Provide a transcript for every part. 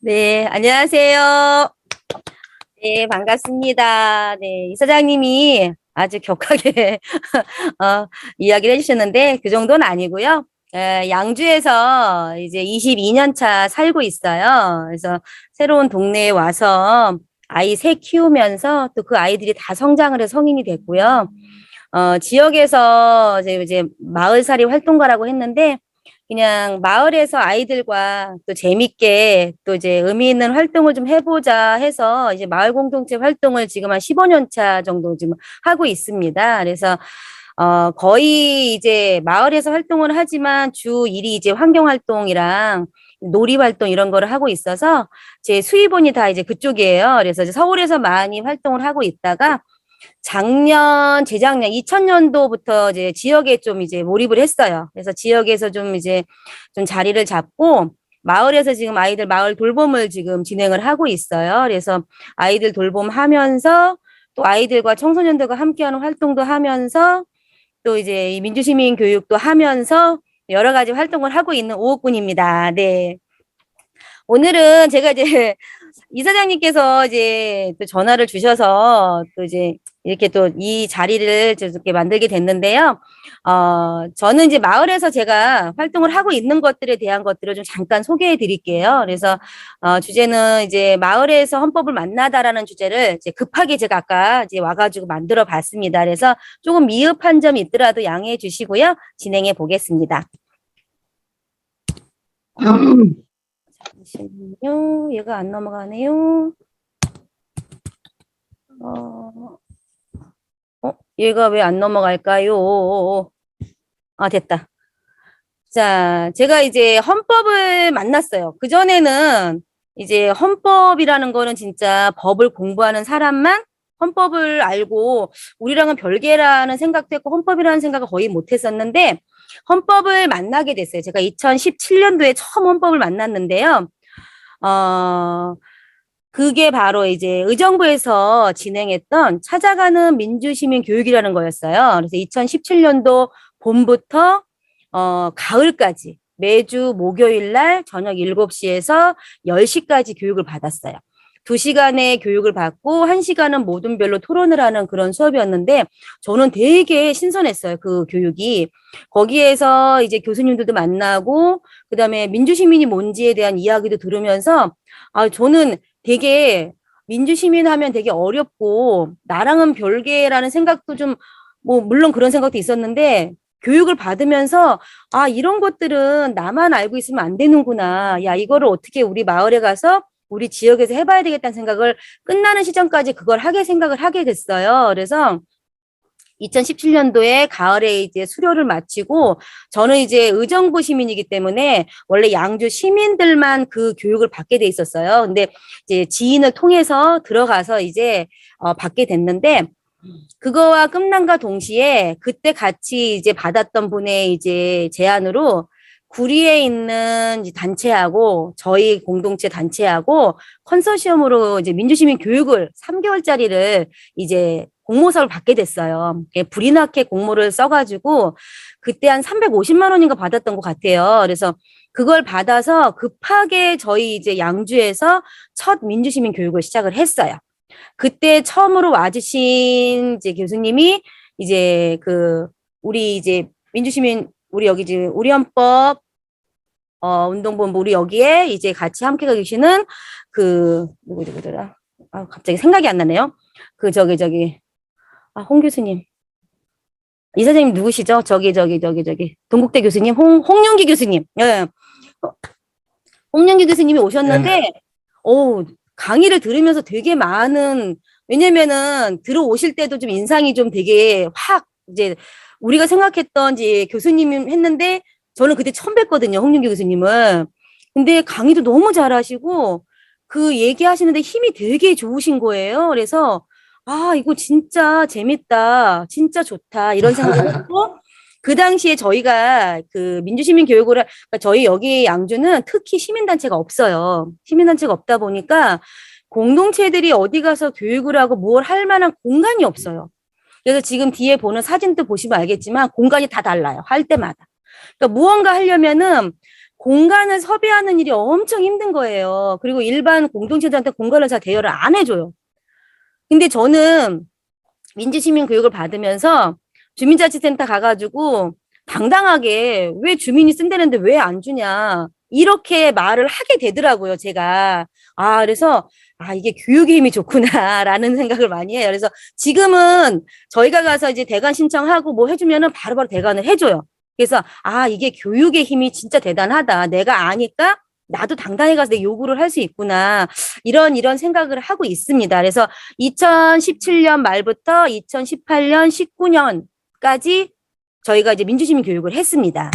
네, 안녕하세요. 네, 반갑습니다. 네, 이사장님이 아주 격하게 이야기를 해주셨는데 그 정도는 아니고요. 양주에서 이제 22년 차 살고 있어요. 그래서 새로운 동네에 와서 아이 셋 키우면서 또 그 아이들이 다 성장을 해서 성인이 됐고요. 지역에서 이제 마을살이 활동가라고 했는데 그냥 마을에서 아이들과 또 재밌게 또 이제 의미 있는 활동을 좀 해보자 해서 이제 마을 공동체 활동을 지금 한 15년 차 정도 지금 하고 있습니다. 그래서 거의 이제 마을에서 활동을 하지만 주 일이 이제 환경 활동이랑 놀이 활동 이런 거를 하고 있어서 제 수입원이 다 이제 그쪽이에요. 그래서 이제 서울에서 많이 활동을 하고 있다가 재작년 2000년도부터 이제 지역에 좀 이제 몰입을 했어요. 그래서 지역에서 좀 이제 좀 자리를 잡고 마을에서 지금 아이들 마을 돌봄을 지금 진행을 하고 있어요. 그래서 아이들 돌봄하면서 또 아이들과 청소년들과 함께하는 활동도 하면서 또 이제 이 민주시민 교육도 하면서 여러 가지 활동을 하고 있는 오옥군입니다. 네. 오늘은 제가 이제 이사장님께서 이제 또 전화를 주셔서 또 이제 이렇게 또 이 자리를 이렇게 만들게 됐는데요. 저는 이제 마을에서 제가 활동을 하고 있는 것들에 대한 것들을 좀 잠깐 소개해 드릴게요. 그래서, 주제는 이제 마을에서 헌법을 만나다라는 주제를 이제 급하게 제가 아까 이제 와가지고 만들어 봤습니다. 그래서 조금 미흡한 점이 있더라도 양해해 주시고요. 진행해 보겠습니다. 잠시만요. 얘가 안 넘어가네요. 얘가 왜 안 넘어갈까요? 아, 됐다. 자, 제가 이제 헌법을 만났어요. 그전에는 이제 헌법이라는 거는 진짜 법을 공부하는 사람만 헌법을 알고 우리랑은 별개라는 생각도 했고 헌법이라는 생각을 거의 못 했었는데 헌법을 만나게 됐어요. 제가 2017년도에 처음 헌법을 만났는데요. 어, 그게 바로 이제 의정부에서 진행했던 찾아가는 민주시민 교육이라는 거였어요. 그래서 2017년도 봄부터 가을까지 매주 목요일 날 저녁 7시에서 10시까지 교육을 받았어요. 2시간의 교육을 받고 1시간은 모든 별로 토론을 하는 그런 수업이었는데 저는 되게 신선했어요. 그 교육이. 거기에서 이제 교수님들도 만나고 그다음에 민주시민이 뭔지에 대한 이야기도 들으면서 저는 되게 민주시민 하면 되게 어렵고 나랑은 별개라는 생각도 좀 뭐 물론 그런 생각도 있었는데 교육을 받으면서 이런 것들은 나만 알고 있으면 안 되는구나. 야, 이거를 어떻게 우리 마을에 가서 우리 지역에서 해봐야 되겠다는 생각을 끝나는 시점까지 그걸 생각을 하게 됐어요. 그래서 2017년도에 가을에 이제 수료를 마치고 저는 이제 의정부 시민이기 때문에 원래 양주 시민들만 그 교육을 받게 돼 있었어요. 근데 이제 지인을 통해서 들어가서 이제 받게 됐는데 그거와 끝남과 동시에 그때 같이 이제 받았던 분의 이제 제안으로 구리에 있는 단체하고 저희 공동체 단체하고 컨소시엄으로 이제 민주시민 교육을 3개월짜리를 이제 공모사를 받게 됐어요. 불이 나게 공모를 써가지고 그때 한 350만 원인가 받았던 것 같아요. 그래서 그걸 받아서 급하게 저희 이제 양주에서 첫 민주시민 교육을 시작을 했어요. 그때 처음으로 와주신 이제 교수님이 이제 우리 이제 민주시민 우리 여기 이제 우리 헌법 운동본부 우리 여기에 이제 같이 함께 계시는 누구더라? 갑자기 생각이 안 나네요. 홍 교수님. 이 선생님 누구시죠? 동국대 교수님, 홍윤기 교수님. 예. 홍윤기 교수님이 오셨는데, 네. 강의를 들으면서 되게 왜냐면은 들어오실 때도 좀 인상이 좀 되게 이제 우리가 생각했던 이제 교수님 했는데, 저는 그때 처음 뵀거든요, 홍윤기 교수님은. 근데 강의도 너무 잘하시고, 그 얘기하시는데 힘이 되게 좋으신 거예요. 그래서, 이거 진짜 재밌다. 진짜 좋다. 이런 생각을 했고, 그 당시에 저희가 그 민주시민 교육을, 그러니까 저희 여기 양주는 특히 시민단체가 없어요. 시민단체가 없다 보니까 공동체들이 어디 가서 교육을 하고 뭘 할 만한 공간이 없어요. 그래서 지금 뒤에 보는 사진도 보시면 알겠지만 공간이 다 달라요. 할 때마다. 그러니까 무언가 하려면은 공간을 섭외하는 일이 엄청 힘든 거예요. 그리고 일반 공동체들한테 공간을 잘 대여를 안 해줘요. 근데 저는 민주시민교육을 받으면서 주민자치센터 가가지고 당당하게 왜 주민이 쓴다는데 왜 안 주냐. 이렇게 말을 하게 되더라고요, 제가. 그래서, 이게 교육의 힘이 좋구나라는 생각을 많이 해요. 그래서 지금은 저희가 가서 이제 대관 신청하고 뭐 해주면은 바로바로 대관을 해줘요. 그래서, 이게 교육의 힘이 진짜 대단하다. 내가 아니까 나도 당당히 가서 내 요구를 할 수 있구나. 이런 생각을 하고 있습니다. 그래서 2017년 말부터 2018년, 19년까지 저희가 이제 민주시민 교육을 했습니다.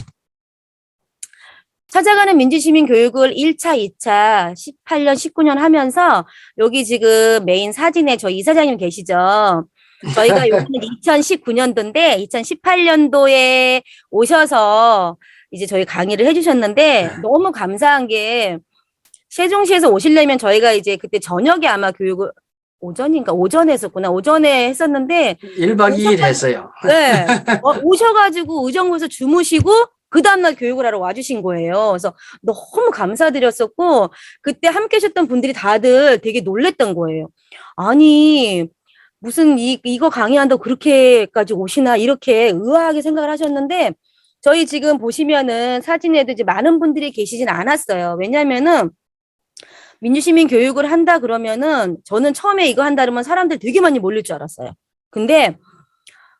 찾아가는 민주시민 교육을 1차, 2차, 18년, 19년 하면서 여기 지금 메인 사진에 저희 이사장님 계시죠? 저희가 여기는 2019년도인데 2018년도에 오셔서 이제 저희 강의를 해주셨는데 너무 감사한 게 세종시에서 오시려면 저희가 이제 그때 저녁에 아마 교육을 오전에 했었구나. 오전에 했었는데 1박 2일 했어요. 네. 오셔가지고 의정부에서 주무시고 그 다음날 교육을 하러 와주신 거예요. 그래서 너무 감사드렸었고 그때 함께 하셨던 분들이 다들 되게 놀랬던 거예요. 아니 무슨 이거 강의한다고 그렇게까지 오시나 이렇게 의아하게 생각을 하셨는데 저희 지금 보시면은 사진에도 이제 많은 분들이 계시진 않았어요. 왜냐면은 민주시민 교육을 한다 그러면은 저는 처음에 이거 한다 그러면 사람들 되게 많이 몰릴 줄 알았어요. 근데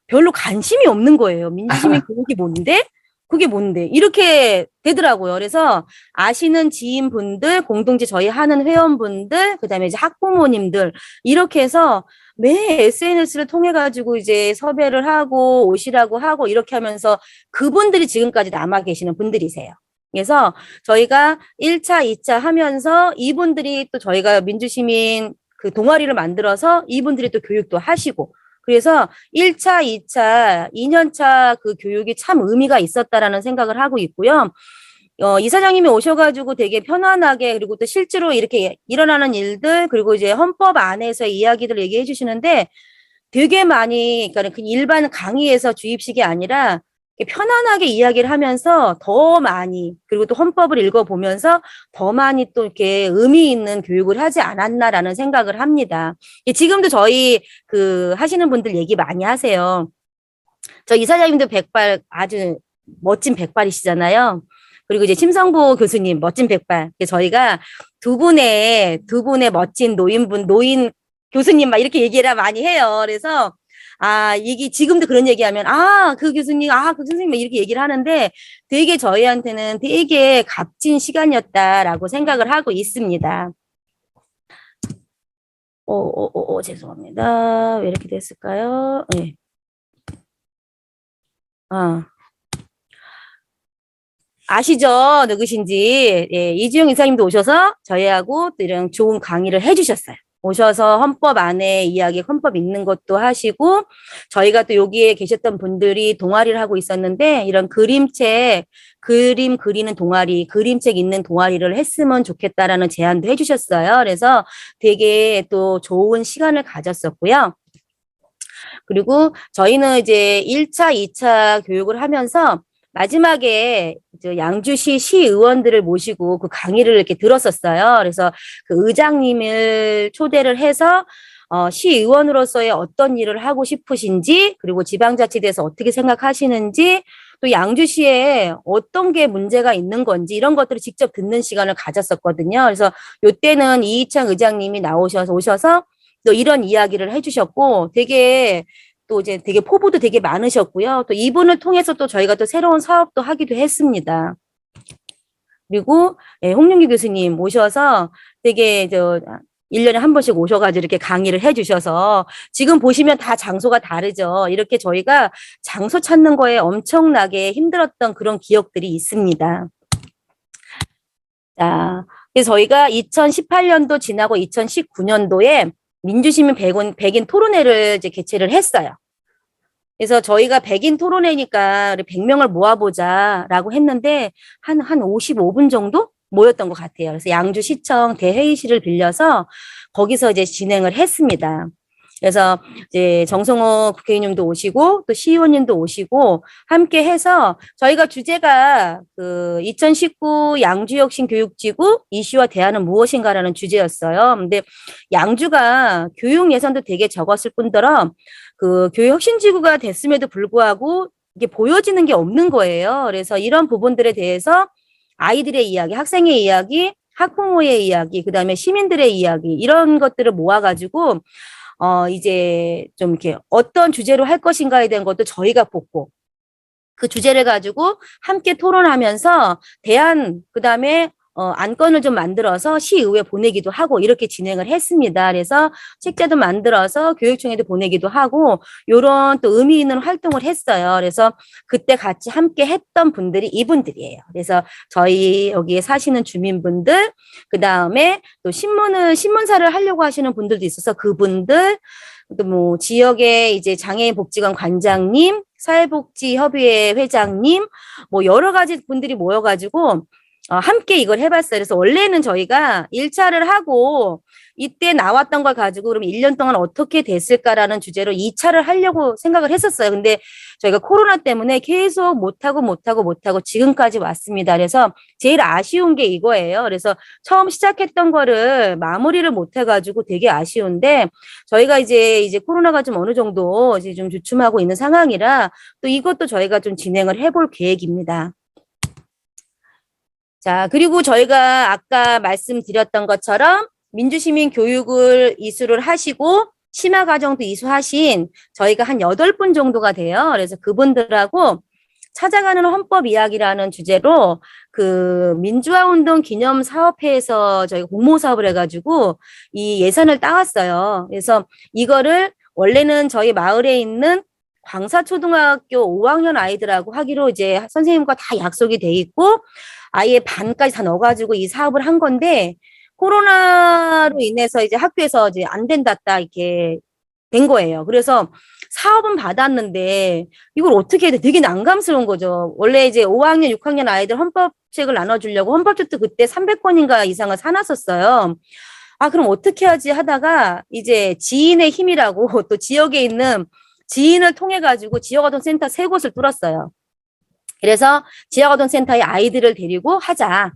별로 관심이 없는 거예요. 민주시민 교육이 뭔데? 그게 뭔데? 이렇게 되더라고요. 그래서 아시는 지인분들, 공동체 저희 하는 회원분들, 그다음에 이제 학부모님들 이렇게 해서 매 SNS를 통해 가지고 이제 섭외를 하고 오시라고 하고 이렇게 하면서 그분들이 지금까지 남아 계시는 분들이세요. 그래서 저희가 1차, 2차 하면서 이분들이 또 저희가 민주시민 그 동아리를 만들어서 이분들이 또 교육도 하시고 그래서 1차, 2차, 2년차 그 교육이 참 의미가 있었다라는 생각을 하고 있고요. 이사장님이 오셔가지고 되게 편안하게 그리고 또 실제로 이렇게 일어나는 일들 그리고 이제 헌법 안에서의 이야기들 얘기해 주시는데 되게 많이 그러니까 그 일반 강의에서 주입식이 아니라 편안하게 이야기를 하면서 더 많이 그리고 또 헌법을 읽어보면서 더 많이 또 이렇게 의미 있는 교육을 하지 않았나라는 생각을 합니다. 지금도 저희 그 하시는 분들 얘기 많이 하세요. 저 이사장님도 백발 아주 멋진 백발이시잖아요. 그리고 이제 심성보 교수님 멋진 백발. 저희가 두 분의 멋진 노인 교수님 막 이렇게 얘기를 많이 해요. 그래서 이게 지금도 그런 얘기하면 그 교수님 그 선생님 이렇게 얘기를 하는데 되게 저희한테는 되게 값진 시간이었다라고 생각을 하고 있습니다. 죄송합니다. 왜 이렇게 됐을까요? 네. 아시죠? 누구신지. 예, 이주영 이사님도 오셔서 저희하고 또 이런 좋은 강의를 해주셨어요. 오셔서 헌법 안에 이야기, 헌법 읽는 것도 하시고 저희가 또 여기에 계셨던 분들이 동아리를 하고 있었는데 이런 그림책, 그림 그리는 동아리, 그림책 읽는 동아리를 했으면 좋겠다라는 제안도 해주셨어요. 그래서 되게 또 좋은 시간을 가졌었고요. 그리고 저희는 이제 1차, 2차 교육을 하면서 마지막에 이제 양주시 시의원들을 모시고 그 강의를 이렇게 들었었어요. 그래서 그 의장님을 초대를 해서 시의원으로서의 어떤 일을 하고 싶으신지 그리고 지방자치대에서 어떻게 생각하시는지 또 양주시에 어떤 게 문제가 있는 건지 이런 것들을 직접 듣는 시간을 가졌었거든요. 그래서 이때는 이희창 의장님이 오셔서 또 이런 이야기를 해주셨고 되게 또 이제 되게 포부도 되게 많으셨고요. 또 이분을 통해서 또 저희가 또 새로운 사업도 하기도 했습니다. 그리고 홍윤기 교수님 오셔서 되게 1년에 한 번씩 오셔가지고 이렇게 강의를 해주셔서 지금 보시면 다 장소가 다르죠. 이렇게 저희가 장소 찾는 거에 엄청나게 힘들었던 그런 기억들이 있습니다. 자, 그래서 저희가 2018년도 지나고 2019년도에 민주시민 100인 토론회를 이제 개최를 했어요. 그래서 저희가 100인 토론회니까 100명을 모아보자라고 했는데 한 55분 정도 모였던 것 같아요. 그래서 양주시청 대회의실을 빌려서 거기서 이제 진행을 했습니다. 그래서 이제 정성호 국회의원님도 오시고 또 시의원님도 오시고 함께 해서 저희가 주제가 그 2019 양주혁신교육지구 이슈와 대안은 무엇인가라는 주제였어요. 근데 양주가 교육 예산도 되게 적었을 뿐더러 그 교육혁신지구가 됐음에도 불구하고 이게 보여지는 게 없는 거예요. 그래서 이런 부분들에 대해서 아이들의 이야기, 학생의 이야기, 학부모의 이야기, 그다음에 시민들의 이야기 이런 것들을 모아가지고 이제 좀 이렇게 어떤 주제로 할 것인가에 대한 것도 저희가 뽑고 그 주제를 가지고 함께 토론하면서 그다음에 안건을 좀 만들어서 시의회 보내기도 하고 이렇게 진행을 했습니다. 그래서 책자도 만들어서 교육청에도 보내기도 하고 요런 또 의미 있는 활동을 했어요. 그래서 그때 같이 함께 했던 분들이 이분들이에요. 그래서 저희 여기에 사시는 주민분들, 그다음에 또 신문사를 하려고 하시는 분들도 있어서 그분들, 또 뭐 지역의 이제 장애인 복지관 관장님, 사회복지협의회 회장님, 뭐 여러 가지 분들이 모여가지고 함께 이걸 해봤어요. 그래서 원래는 저희가 1차를 하고 이때 나왔던 걸 가지고 그럼 1년 동안 어떻게 됐을까라는 주제로 2차를 하려고 생각을 했었어요. 근데 저희가 코로나 때문에 계속 못하고 지금까지 왔습니다. 그래서 제일 아쉬운 게 이거예요. 그래서 처음 시작했던 거를 마무리를 못해가지고 되게 아쉬운데 저희가 이제 코로나가 좀 어느 정도 이제 좀 주춤하고 있는 상황이라 또 이것도 저희가 좀 진행을 해볼 계획입니다. 자, 그리고 저희가 아까 말씀드렸던 것처럼 민주시민 교육을 이수를 하시고 심화과정도 이수하신 저희가 한 8분 정도가 돼요. 그래서 그분들하고 찾아가는 헌법 이야기라는 주제로 그 민주화운동 기념사업회에서 저희가 공모 사업을 해가지고 이 예산을 따왔어요. 그래서 이거를 원래는 저희 마을에 있는 광사초등학교 5학년 아이들하고 하기로 이제 선생님과 다 약속이 돼 있고 아예 반까지 다 넣어가지고 이 사업을 한 건데 코로나로 인해서 이제 학교에서 이제 안 된다 이렇게 된 거예요. 그래서 사업은 받았는데 이걸 어떻게 해야 돼? 되게 난감스러운 거죠. 원래 이제 5학년, 6학년 아이들 헌법책을 나눠주려고 헌법책도 그때 300권인가 이상을 사놨었어요. 아, 그럼 어떻게 하지 하다가 이제 지인의 힘이라고 또 지역에 있는 지인을 통해 가지고 지역아동센터 3곳을 뚫었어요. 그래서 지역아동센터의 아이들을 데리고 하자.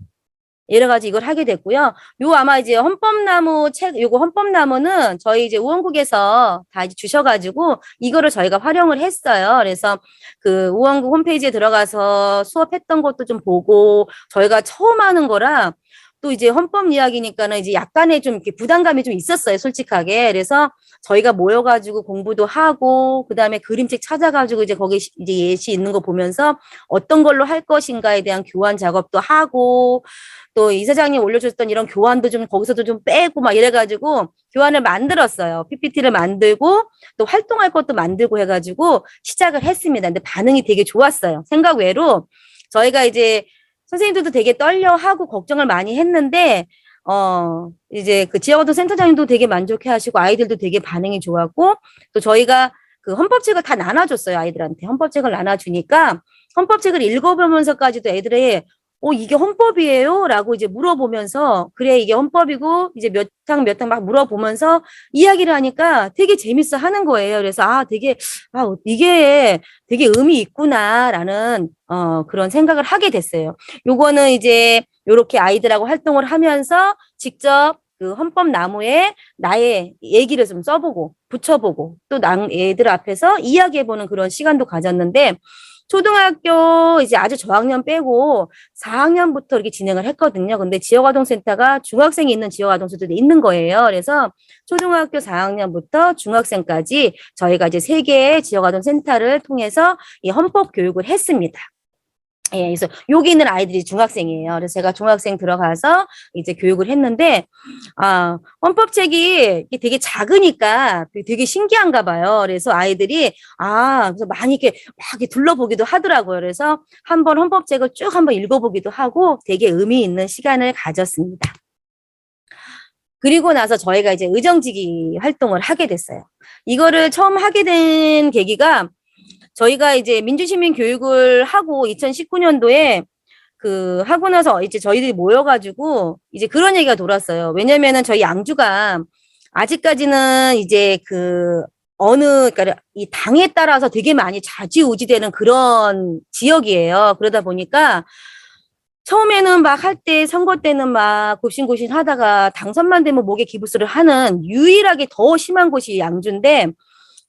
여러 가지 이걸 하게 됐고요. 요 아마 이제 요거 헌법나무는 저희 이제 우원국에서 다 이제 주셔가지고 이거를 저희가 활용을 했어요. 그래서 그 우원국 홈페이지에 들어가서 수업했던 것도 좀 보고 저희가 처음 하는 거라 또 이제 헌법 이야기니까는 이제 약간의 좀 이렇게 부담감이 좀 있었어요, 솔직하게. 그래서 저희가 모여가지고 공부도 하고, 그 다음에 그림책 찾아가지고 이제 거기 이제 예시 있는 거 보면서 어떤 걸로 할 것인가에 대한 교환 작업도 하고, 또 이사장님 올려줬던 이런 교환도 좀 거기서도 좀 빼고 막 이래가지고 교환을 만들었어요. PPT를 만들고 또 활동할 것도 만들고 해가지고 시작을 했습니다. 근데 반응이 되게 좋았어요. 생각 외로 저희가 이제 선생님들도 되게 떨려하고 걱정을 많이 했는데, 이제 그 지역어떤 센터장님도 되게 만족해 하시고 아이들도 되게 반응이 좋았고, 또 저희가 그 헌법책을 다 나눠줬어요, 아이들한테. 헌법책을 나눠주니까, 헌법책을 읽어보면서까지도 애들이, 이게 헌법이에요? 라고 이제 물어보면서, 그래, 이게 헌법이고, 이제 몇 탕 막 물어보면서 이야기를 하니까 되게 재밌어 하는 거예요. 그래서, 이게 되게 의미 있구나라는, 그런 생각을 하게 됐어요. 요거는 이제, 요렇게 아이들하고 활동을 하면서 직접 그 헌법나무에 나의 얘기를 좀 써보고, 붙여보고, 또 애들 앞에서 이야기해보는 그런 시간도 가졌는데, 초등학교 이제 아주 저학년 빼고 4학년부터 이렇게 진행을 했거든요. 근데 지역아동센터가 중학생이 있는 지역아동센터도 있는 거예요. 그래서 초등학교 4학년부터 중학생까지 저희가 이제 3개의 지역아동센터를 통해서 이 헌법 교육을 했습니다. 예, 그래서 여기 있는 아이들이 중학생이에요. 그래서 제가 중학생 들어가서 이제 교육을 했는데, 헌법책이 되게 작으니까 되게 신기한가 봐요. 그래서 아이들이, 그래서 많이 이렇게 막 이렇게 둘러보기도 하더라고요. 그래서 한번 헌법책을 쭉 한번 읽어보기도 하고 되게 의미 있는 시간을 가졌습니다. 그리고 나서 저희가 이제 의정직위 활동을 하게 됐어요. 이거를 처음 하게 된 계기가 저희가 이제 민주시민 교육을 하고 2019년도에 그 하고 나서 이제 저희들이 모여가지고 이제 그런 얘기가 돌았어요. 왜냐면은 저희 양주가 아직까지는 이제 그러니까 이 당에 따라서 되게 많이 좌지우지되는 그런 지역이에요. 그러다 보니까 처음에는 막 할 때, 선거 때는 막 굽신굽신 하다가 당선만 되면 목에 기부스를 하는 유일하게 더 심한 곳이 양주인데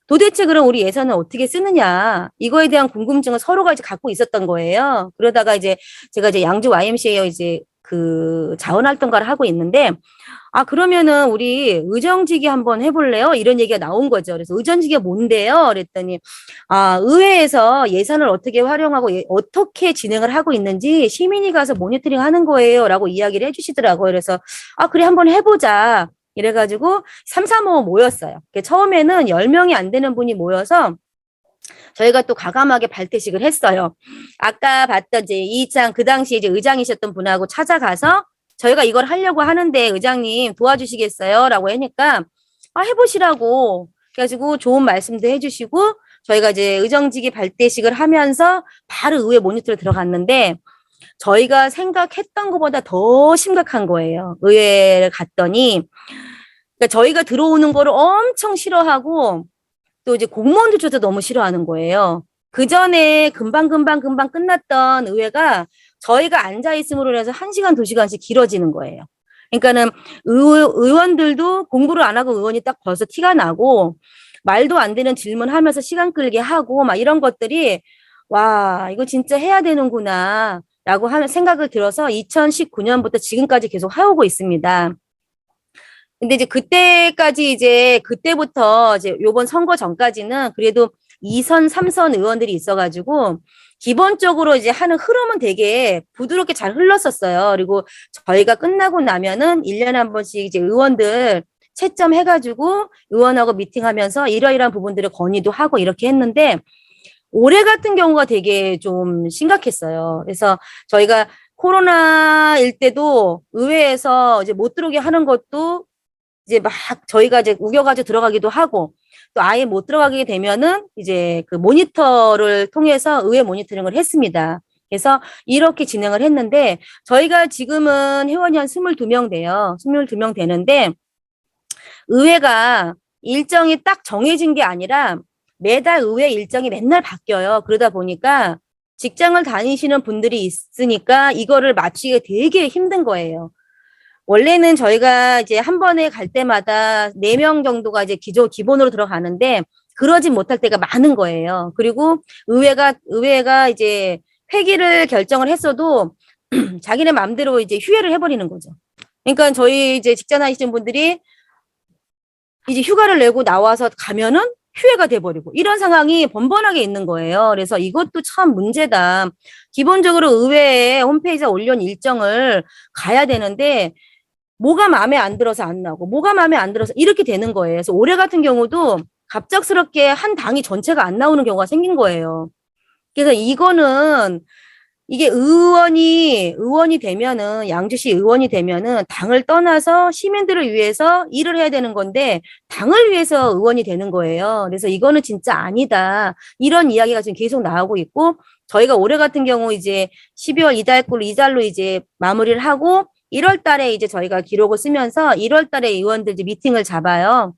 도대체 그럼 우리 예산을 어떻게 쓰느냐 이거에 대한 궁금증을 서로가 이제 갖고 있었던 거예요. 그러다가 이제 제가 이제 양주 YMCA 이제 그 자원활동가를 하고 있는데 아, 그러면은 우리 의정직위 한번 해볼래요? 이런 얘기가 나온 거죠. 그래서 의정직위가 뭔데요? 그랬더니, 아, 의회에서 예산을 어떻게 활용하고 어떻게 진행을 하고 있는지 시민이 가서 모니터링 하는 거예요. 라고 이야기를 해주시더라고요. 그래서, 아, 그래, 한번 해보자. 이래가지고 3, 4, 5 모였어요. 처음에는 10명이 안 되는 분이 모여서 저희가 또 과감하게 발대식을 했어요. 아까 봤던 이제 이창 그 당시에 이제 의장이셨던 분하고 찾아가서 저희가 이걸 하려고 하는데 의장님 도와주시겠어요? 라고 하니까 아, 해보시라고. 그래가지고 좋은 말씀도 해주시고 저희가 이제 의정직위 발대식을 하면서 바로 의회 모니터로 들어갔는데 저희가 생각했던 것보다 더 심각한 거예요. 의회를 갔더니 그러니까 저희가 들어오는 거를 엄청 싫어하고 또 이제 공무원들조차 너무 싫어하는 거예요. 그 전에 금방 끝났던 의회가 저희가 앉아 있음으로 인해서 1시간, 2시간씩 길어지는 거예요. 그러니까는 의원들도 공부를 안 하고 의원이 딱 벌써 티가 나고 말도 안 되는 질문하면서 시간 끌게 하고 막 이런 것들이 와, 이거 진짜 해야 되는구나 라고 하는 생각을 들어서 2019년부터 지금까지 계속 해오고 있습니다. 근데 이제 그때까지 이제 그때부터 이제 요번 선거 전까지는 그래도 2선, 3선 의원들이 있어가지고 기본적으로 이제 하는 흐름은 되게 부드럽게 잘 흘렀었어요. 그리고 저희가 끝나고 나면은 1년에 한 번씩 이제 의원들 채점해가지고 의원하고 미팅하면서 이러이러한 부분들을 건의도 하고 이렇게 했는데 올해 같은 경우가 되게 좀 심각했어요. 그래서 저희가 코로나일 때도 의회에서 이제 못 들어오게 하는 것도 이제 막 저희가 이제 우겨가지고 들어가기도 하고 또 아예 못 들어가게 되면은 이제 그 모니터를 통해서 의회 모니터링을 했습니다. 그래서 이렇게 진행을 했는데 저희가 지금은 회원이 한 22명 돼요. 22명 되는데 의회가 일정이 딱 정해진 게 아니라 매달 의회 일정이 맨날 바뀌어요. 그러다 보니까 직장을 다니시는 분들이 있으니까 이거를 맞추기가 되게 힘든 거예요. 원래는 저희가 이제 한 번에 갈 때마다 4명 정도가 이제 기본으로 들어가는데 그러진 못할 때가 많은 거예요. 그리고 의회가 이제 회기를 결정을 했어도 자기네 마음대로 이제 휴회를 해버리는 거죠. 그러니까 저희 이제 직장 다니시는 분들이 이제 휴가를 내고 나와서 가면은 휴회가 돼버리고 이런 상황이 번번하게 있는 거예요. 그래서 이것도 참 문제다. 기본적으로 의회에 홈페이지에 올려놓은 일정을 가야 되는데 뭐가 마음에 안 들어서 안 나오고 뭐가 마음에 안 들어서 이렇게 되는 거예요. 그래서 올해 같은 경우도 갑작스럽게 한 당이 전체가 안 나오는 경우가 생긴 거예요. 그래서 이거는 이게 의원이 되면은 양주시 의원이 되면은 당을 떠나서 시민들을 위해서 일을 해야 되는 건데 당을 위해서 의원이 되는 거예요. 그래서 이거는 진짜 아니다. 이런 이야기가 지금 계속 나오고 있고 저희가 올해 같은 경우 이제 12월 이달로 이제 마무리를 하고 1월 달에 이제 저희가 기록을 쓰면서 1월 달에 의원들 이제 미팅을 잡아요.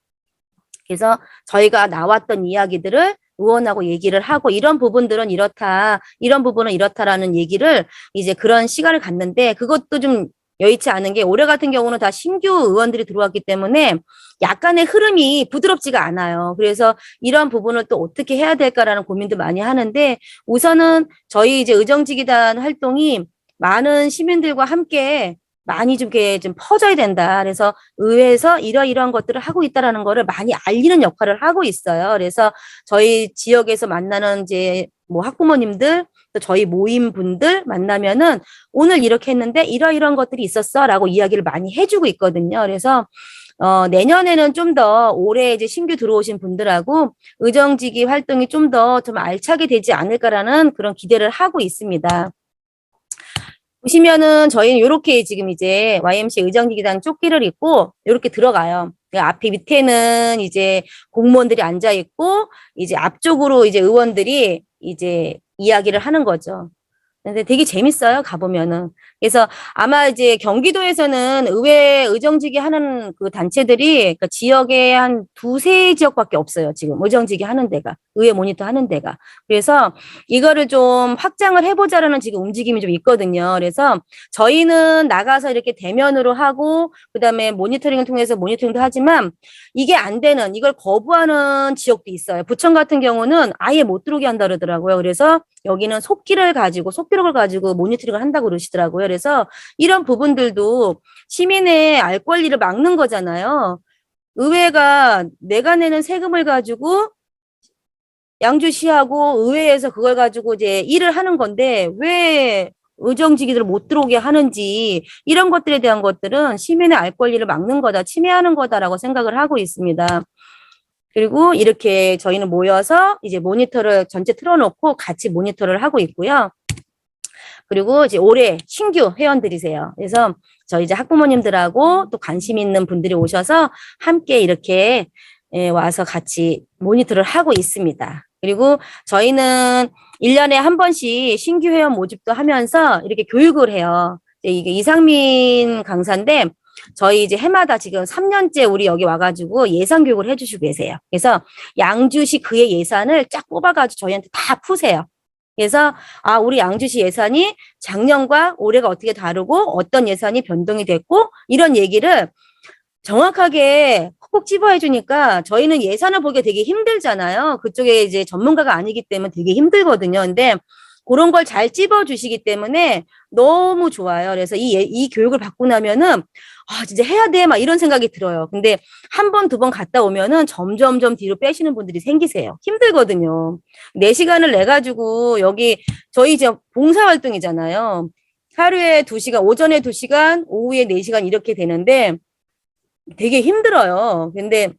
그래서 저희가 나왔던 이야기들을 의원하고 얘기를 하고 이런 부분들은 이렇다, 이런 부분은 이렇다라는 얘기를 이제 그런 시간을 갖는데 그것도 좀 여의치 않은 게 올해 같은 경우는 다 신규 의원들이 들어왔기 때문에 약간의 흐름이 부드럽지가 않아요. 그래서 이런 부분을 또 어떻게 해야 될까라는 고민도 많이 하는데 우선은 저희 이제 의정직위단 활동이 많은 시민들과 함께 많이 좀 이렇게 좀 퍼져야 된다. 그래서 의회에서 이러이러한 것들을 하고 있다라는 거를 많이 알리는 역할을 하고 있어요. 그래서 저희 지역에서 만나는 이제 뭐 학부모님들 또 저희 모임 분들 만나면은 오늘 이렇게 했는데 이러이러한 것들이 있었어라고 이야기를 많이 해주고 있거든요. 그래서 내년에는 좀 더 올해 이제 신규 들어오신 분들하고 의정직위 활동이 좀 더 좀 알차게 되지 않을까라는 그런 기대를 하고 있습니다. 보시면은 저희는 이렇게 지금 이제 YMC 의정직위단 조끼를 입고 이렇게 들어가요. 앞에 밑에는 이제 공무원들이 앉아 있고 이제 앞쪽으로 이제 의원들이 이제 이야기를 하는 거죠. 근데 되게 재밌어요. 가보면은 그래서 아마 이제 경기도에서는 의회 의정직위 하는 그 단체들이 그러니까 지역에 한 두세 지역밖에 없어요. 지금 의정직위 하는 데가, 의회 모니터 하는 데가. 그래서 이거를 좀 확장을 해보자라는 지금 움직임이 좀 있거든요. 그래서 저희는 나가서 이렇게 대면으로 하고 그다음에 모니터링을 통해서 모니터링도 하지만 이게 안 되는, 이걸 거부하는 지역도 있어요. 부천 같은 경우는 아예 못 들어오게 한다 그러더라고요. 그래서 여기는 속기록을 가지고 모니터링을 한다고 그러시더라고요. 그래서 이런 부분들도 시민의 알 권리를 막는 거잖아요. 의회가 내가 내는 세금을 가지고 양주시하고 의회에서 그걸 가지고 이제 일을 하는 건데 왜 의정직위들을 못 들어오게 하는지, 이런 것들에 대한 것들은 시민의 알 권리를 막는 거다, 침해하는 거다라고 생각을 하고 있습니다. 그리고 이렇게 저희는 모여서 이제 모니터를 전체 틀어놓고 같이 모니터를 하고 있고요. 그리고 이제 올해 신규 회원들이세요. 그래서 저희 이제 학부모님들하고 또 관심 있는 분들이 오셔서 함께 이렇게 와서 같이 모니터를 하고 있습니다. 그리고 저희는 1년에 한 번씩 신규 회원 모집도 하면서 이렇게 교육을 해요. 이게 이상민 강사인데 저희 이제 해마다 지금 3년째 우리 여기 와가지고 예산 교육을 해주시고 계세요. 그래서 양주시 그의 예산을 쫙 뽑아가지고 저희한테 다 푸세요. 그래서 우리 양주시 예산이 작년과 올해가 어떻게 다르고 어떤 예산이 변동이 됐고 이런 얘기를 정확하게 콕콕 집어해 주니까 저희는 예산을 보기가 되게 힘들잖아요. 그쪽에 이제 전문가가 아니기 때문에 되게 힘들거든요. 근데 그런 걸 잘 찝어 주시기 때문에 너무 좋아요. 그래서 이 교육을 받고 나면은 진짜 해야 돼 막 이런 생각이 들어요. 근데 한 번, 두 번 갔다 오면은 점점점 뒤로 빼시는 분들이 생기세요. 힘들거든요. 4시간을 내 가지고 여기 저희 이제 봉사활동이잖아요. 하루에 2시간, 오전에 2시간, 오후에 4시간 이렇게 되는데 되게 힘들어요. 근데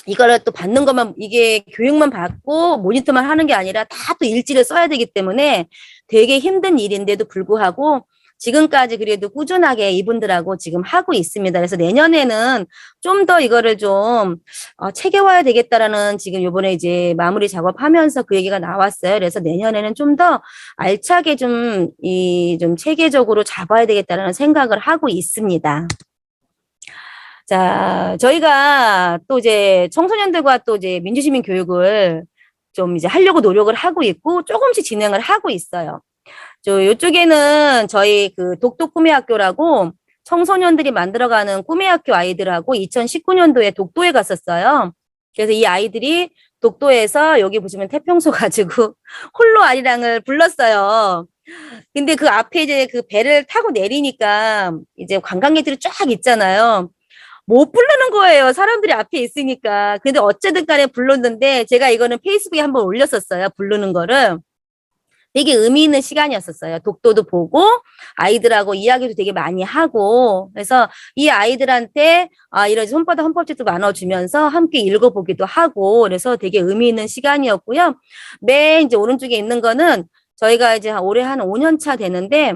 이거를 또 받는 것만, 이게 교육만 받고 모니터만 하는 게 아니라 다 또 일지를 써야 되기 때문에 되게 힘든 일인데도 불구하고 지금까지 그래도 꾸준하게 이분들하고 지금 하고 있습니다. 그래서 내년에는 좀 더 이거를 좀 체계화해야 되겠다라는 지금 요번에 이제 마무리 작업하면서 그 얘기가 나왔어요. 그래서 내년에는 좀 더 알차게 좀 체계적으로 잡아야 되겠다라는 생각을 하고 있습니다. 자, 저희가 또 이제 청소년들과 또 이제 민주시민 교육을 좀 이제 하려고 노력을 하고 있고 조금씩 진행을 하고 있어요. 요쪽에는 저희 그 독도 꿈의 학교라고 청소년들이 만들어가는 꿈의 학교 아이들하고 2019년도에 독도에 갔었어요. 그래서 이 아이들이 독도에서 여기 보시면 태평소 가지고 홀로 아리랑을 불렀어요. 근데 그 앞에 이제 그 배를 타고 내리니까 이제 관광객들이 쫙 있잖아요. 못 부르는 거예요. 사람들이 앞에 있으니까. 근데 어쨌든 간에 불렀는데 제가 이거는 페이스북에 한번 올렸었어요. 부르는 거를. 되게 의미 있는 시간이었었어요. 독도도 보고 아이들하고 이야기도 되게 많이 하고 그래서 이 아이들한테 이런 손바닥 헌법책도 나눠주면서 함께 읽어보기도 하고 그래서 되게 의미 있는 시간이었고요. 맨 이제 오른쪽에 있는 거는 저희가 이제 올해 한 5년 차 되는데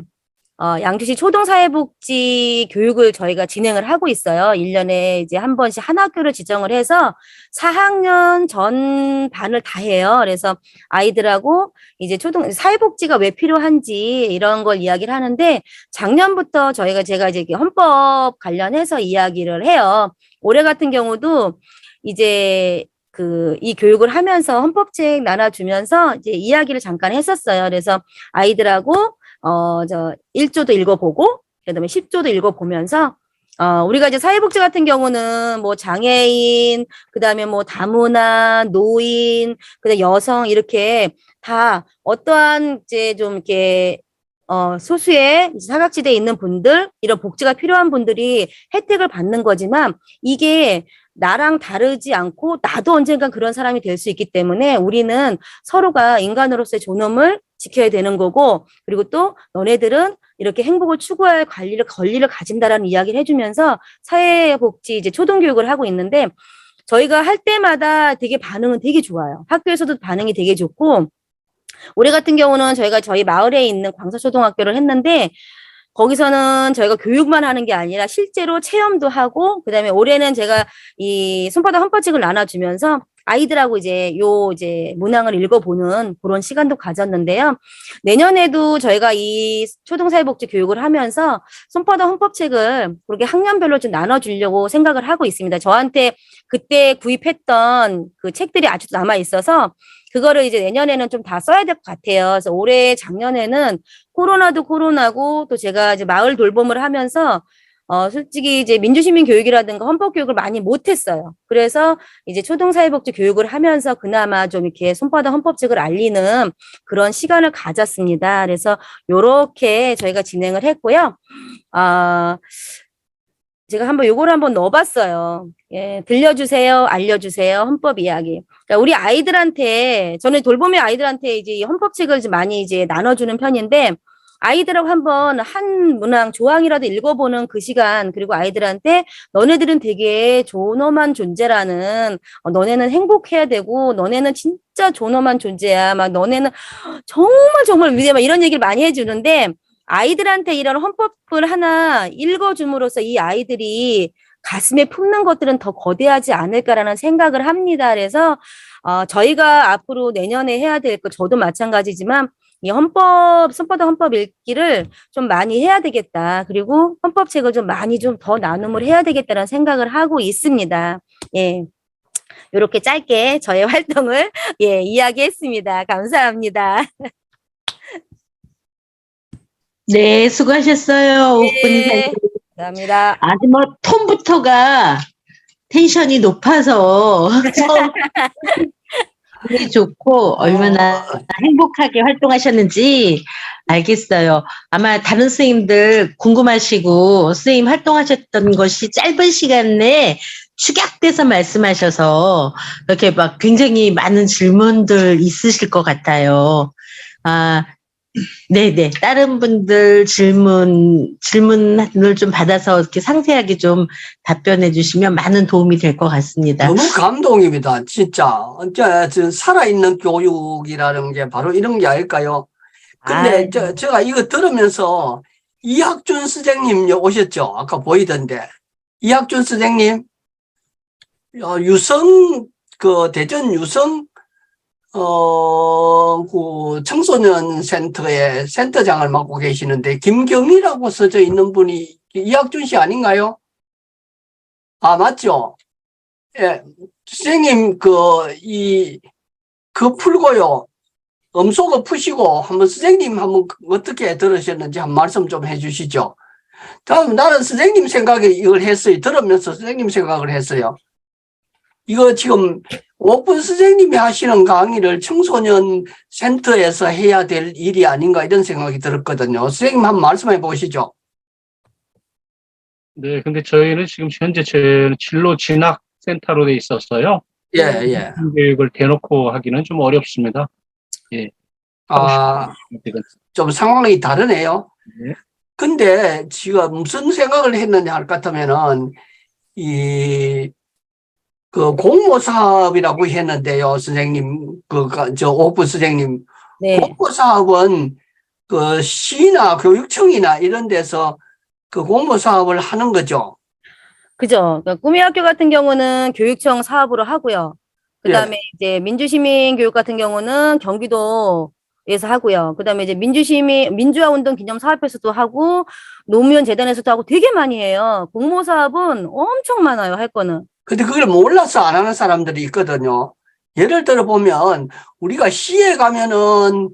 양주시 초등사회복지 교육을 저희가 진행을 하고 있어요. 1년에 이제 한 번씩 한 학교를 지정을 해서 4학년 전 반을 다 해요. 그래서 아이들하고 이제 사회복지가 왜 필요한지 이런 걸 이야기를 하는데 작년부터 제가 이제 헌법 관련해서 이야기를 해요. 올해 같은 경우도 이제 이 교육을 하면서 헌법책 나눠주면서 이제 이야기를 잠깐 했었어요. 그래서 아이들하고 1조도 읽어보고, 그 다음에 10조도 읽어보면서, 우리가 이제 사회복지 같은 경우는 뭐 장애인, 그 다음에 뭐 다문화, 노인, 그 다음에 여성, 이렇게 다 어떠한 이제 좀 이렇게, 소수의 사각지대에 있는 분들, 이런 복지가 필요한 분들이 혜택을 받는 거지만, 이게 나랑 다르지 않고 나도 언젠간 그런 사람이 될 수 있기 때문에 우리는 서로가 인간으로서의 존엄을 지켜야 되는 거고 그리고 또 너네들은 이렇게 행복을 추구할 권리를 가진다라는 이야기를 해주면서 사회복지 이제 초등교육을 하고 있는데 저희가 할 때마다 되게 반응은 되게 좋아요. 학교에서도 반응이 되게 좋고 올해 같은 경우는 저희가 저희 마을에 있는 광사초등학교를 했는데 거기서는 저희가 교육만 하는 게 아니라 실제로 체험도 하고 그다음에 올해는 제가 이 손바닥 헌법책을 나눠주면서 아이들하고 이제 문항을 읽어보는 그런 시간도 가졌는데요. 내년에도 저희가 이 초등사회복지 교육을 하면서 손바닥 헌법책을 그렇게 학년별로 좀 나눠주려고 생각을 하고 있습니다. 저한테 그때 구입했던 그 책들이 아직도 남아 있어서 그거를 이제 내년에는 좀 다 써야 될 것 같아요. 그래서 올해 작년에는 코로나도 코로나고 또 제가 이제 마을 돌봄을 하면서 솔직히 이제 민주시민 교육이라든가 헌법 교육을 많이 못했어요. 그래서 이제 초등사회복지 교육을 하면서 그나마 좀 이렇게 손바닥 헌법책을 알리는 그런 시간을 가졌습니다. 그래서 요렇게 저희가 진행을 했고요. 아, 제가 요거를 한번 넣어봤어요. 예, 들려주세요, 알려주세요, 헌법 이야기. 그러니까 우리 아이들한테, 저는 돌봄의 아이들한테 이제 이 헌법책을 좀 많이 이제 나눠주는 편인데, 아이들하고 한번 한 문항, 조항이라도 읽어보는 그 시간, 그리고 아이들한테 너네들은 되게 존엄한 존재라는, 너네는 행복해야 되고, 너네는 진짜 존엄한 존재야. 막 너네는 정말 정말 위대해. 막 이런 얘기를 많이 해주는데, 아이들한테 이런 헌법을 하나 읽어줌으로써 이 아이들이 가슴에 품는 것들은 더 거대하지 않을까라는 생각을 합니다. 그래서 저희가 앞으로 내년에 해야 될 거, 저도 마찬가지지만 이 손바닥 헌법 읽기를 좀 많이 해야 되겠다. 그리고 헌법책을 좀 많이 좀 더 나눔을 해야 되겠다는 생각을 하고 있습니다. 예. 이렇게 짧게 저의 활동을 예, 이야기했습니다. 감사합니다. 네, 수고하셨어요, 옥분이사님. 네, 감사합니다. 아주 뭐, 톤부터가 텐션이 높아서 처음이 좋고, 얼마나 행복하게 활동하셨는지 알겠어요. 아마 다른 선생님들 궁금하시고, 선생님 활동하셨던 것이 짧은 시간 내에 축약돼서 말씀하셔서, 이렇게 막 굉장히 많은 질문들 있으실 것 같아요. 네네. 다른 분들 질문을 좀 받아서 이렇게 상세하게 좀 답변해 주시면 많은 도움이 될 것 같습니다. 너무 감동입니다. 진짜. 살아있는 교육이라는 게 바로 이런 게 아닐까요? 근데 제가 이거 들으면서 이학준 선생님 오셨죠? 아까 보이던데. 이학준 선생님, 대전 유성, 그 청소년 센터의 센터장을 맡고 계시는데, 김경희라고 써져 있는 분이 이학준 씨 아닌가요? 아, 맞죠? 예. 선생님, 풀고요. 음소거 푸시고, 선생님 어떻게 들으셨는지 한 말씀 좀 해주시죠. 다음, 나는 선생님 생각에 이걸 했어요. 들으면서 선생님 생각을 했어요. 이거 지금 옥분 선생님이 하시는 강의를 청소년 센터에서 해야 될 일이 아닌가 이런 생각이 들었거든요. 선생님 한번 말씀해 보시죠. 네, 근데 저희는 지금 현재 진로 진학 센터로 돼 있었어요. 예, 예. 교육을 대놓고 하기는 좀 어렵습니다. 예. 좀 상황이 다르네요. 네. 근데 지금 무슨 생각을 했느냐 할 것 같으면은, 공모 사업이라고 했는데요, 선생님, 옥분 선생님. 네. 공모 사업은 시나 교육청이나 이런 데서 공모 사업을 하는 거죠. 그죠. 그러니까 꿈의 학교 같은 경우는 교육청 사업으로 하고요. 그다음에 이제 민주시민 교육 같은 경우는 경기도에서 하고요. 그다음에 이제 민주화 운동 기념 사업에서도 하고 노무현 재단에서도 하고 되게 많이 해요. 공모 사업은 엄청 많아요, 할 거는. 근데 그걸 몰라서 안 하는 사람들이 있거든요. 예를 들어 보면 우리가 시에 가면은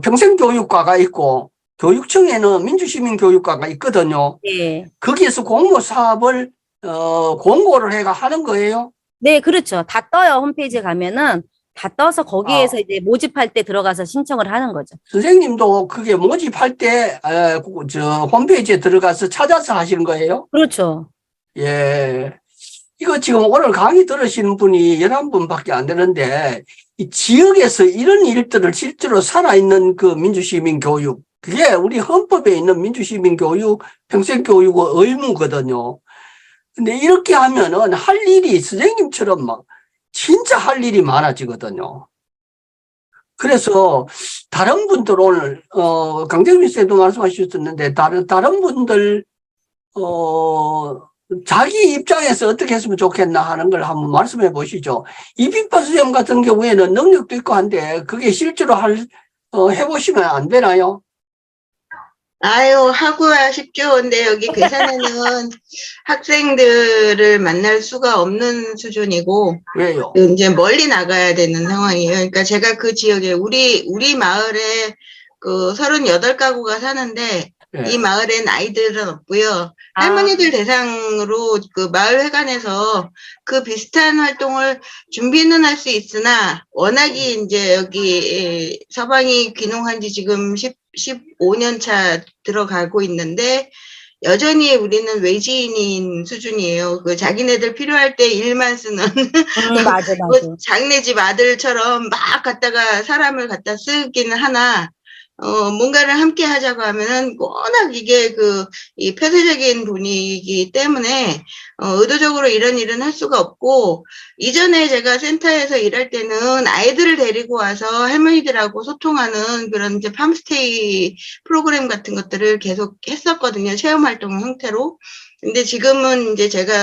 평생교육과가 있고 교육청에는 민주시민교육과가 있거든요. 네. 거기에서 공모 사업을 공고를 해가 하는 거예요? 네, 그렇죠. 다 떠요. 홈페이지에 가면은 다 떠서 거기에서 이제 모집할 때 들어가서 신청을 하는 거죠. 선생님도 그게 모집할 때 홈페이지에 들어가서 찾아서 하시는 거예요? 그렇죠. 예. 이거 지금 오늘 강의 들으시는 분이 11분밖에 안 되는데, 이 지역에서 이런 일들을 실제로 살아있는 민주시민 교육, 그게 우리 헌법에 있는 민주시민 교육, 평생교육의 의무거든요. 근데 이렇게 하면은 할 일이 선생님처럼 진짜 할 일이 많아지거든요. 그래서 다른 분들 오늘, 강정민 쌤도 말씀하셨었는데, 다른 분들, 자기 입장에서 어떻게 했으면 좋겠나 하는 걸 한번 말씀해 보시죠. 이빙파 선생님 같은 경우에는 능력도 있고 한데 그게 실제로 해보시면 안 되나요? 아유, 하고야 싶죠. 근데 여기 괴산에는 학생들을 만날 수가 없는 수준이고, 왜요? 이제 멀리 나가야 되는 상황이에요. 그러니까 제가 그 지역에, 우리 마을에 그 38가구가 사는데, 이 예. 마을엔 아이들은 없고요. 아. 할머니들 대상으로 그 마을회관에서 그 비슷한 활동을 준비는 할 수 있으나, 워낙이 이제 여기 서방이 귀농한 지 지금 15년 차 들어가고 있는데, 여전히 우리는 외지인인 수준이에요. 그 자기네들 필요할 때 일만 쓰는 맞아, 뭐 맞아. 장내 집 아들처럼 막 갖다가 사람을 갖다 쓰기는 하나, 뭔가를 함께 하자고 하면은 워낙 이게 이 폐쇄적인 분위기 때문에, 의도적으로 이런 일은 할 수가 없고, 이전에 제가 센터에서 일할 때는 아이들을 데리고 와서 할머니들하고 소통하는 그런 이제 팜스테이 프로그램 같은 것들을 계속 했었거든요. 체험활동 형태로. 근데 지금은 이제 제가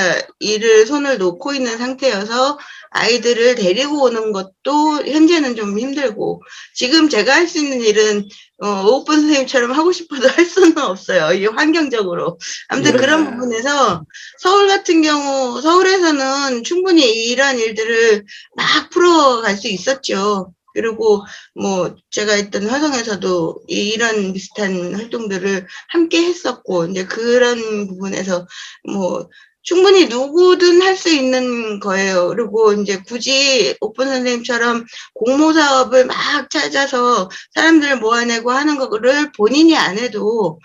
손을 놓고 있는 상태여서 아이들을 데리고 오는 것도 현재는 좀 힘들고, 지금 제가 할 수 있는 일은 오픈 선생님처럼 하고 싶어도 할 수는 없어요. 이게 환경적으로. 아무튼 예. 그런 부분에서 서울 같은 경우, 서울에서는 충분히 이러한 일들을 막 풀어갈 수 있었죠. 그리고 뭐 제가 있던 화성에서도 이런 비슷한 활동들을 함께 했었고, 이제 그런 부분에서 뭐 충분히 누구든 할 수 있는 거예요. 그리고 이제 굳이 오픈 선생님처럼 공모 사업을 막 찾아서 사람들을 모아내고 하는 거를 본인이 안 해도,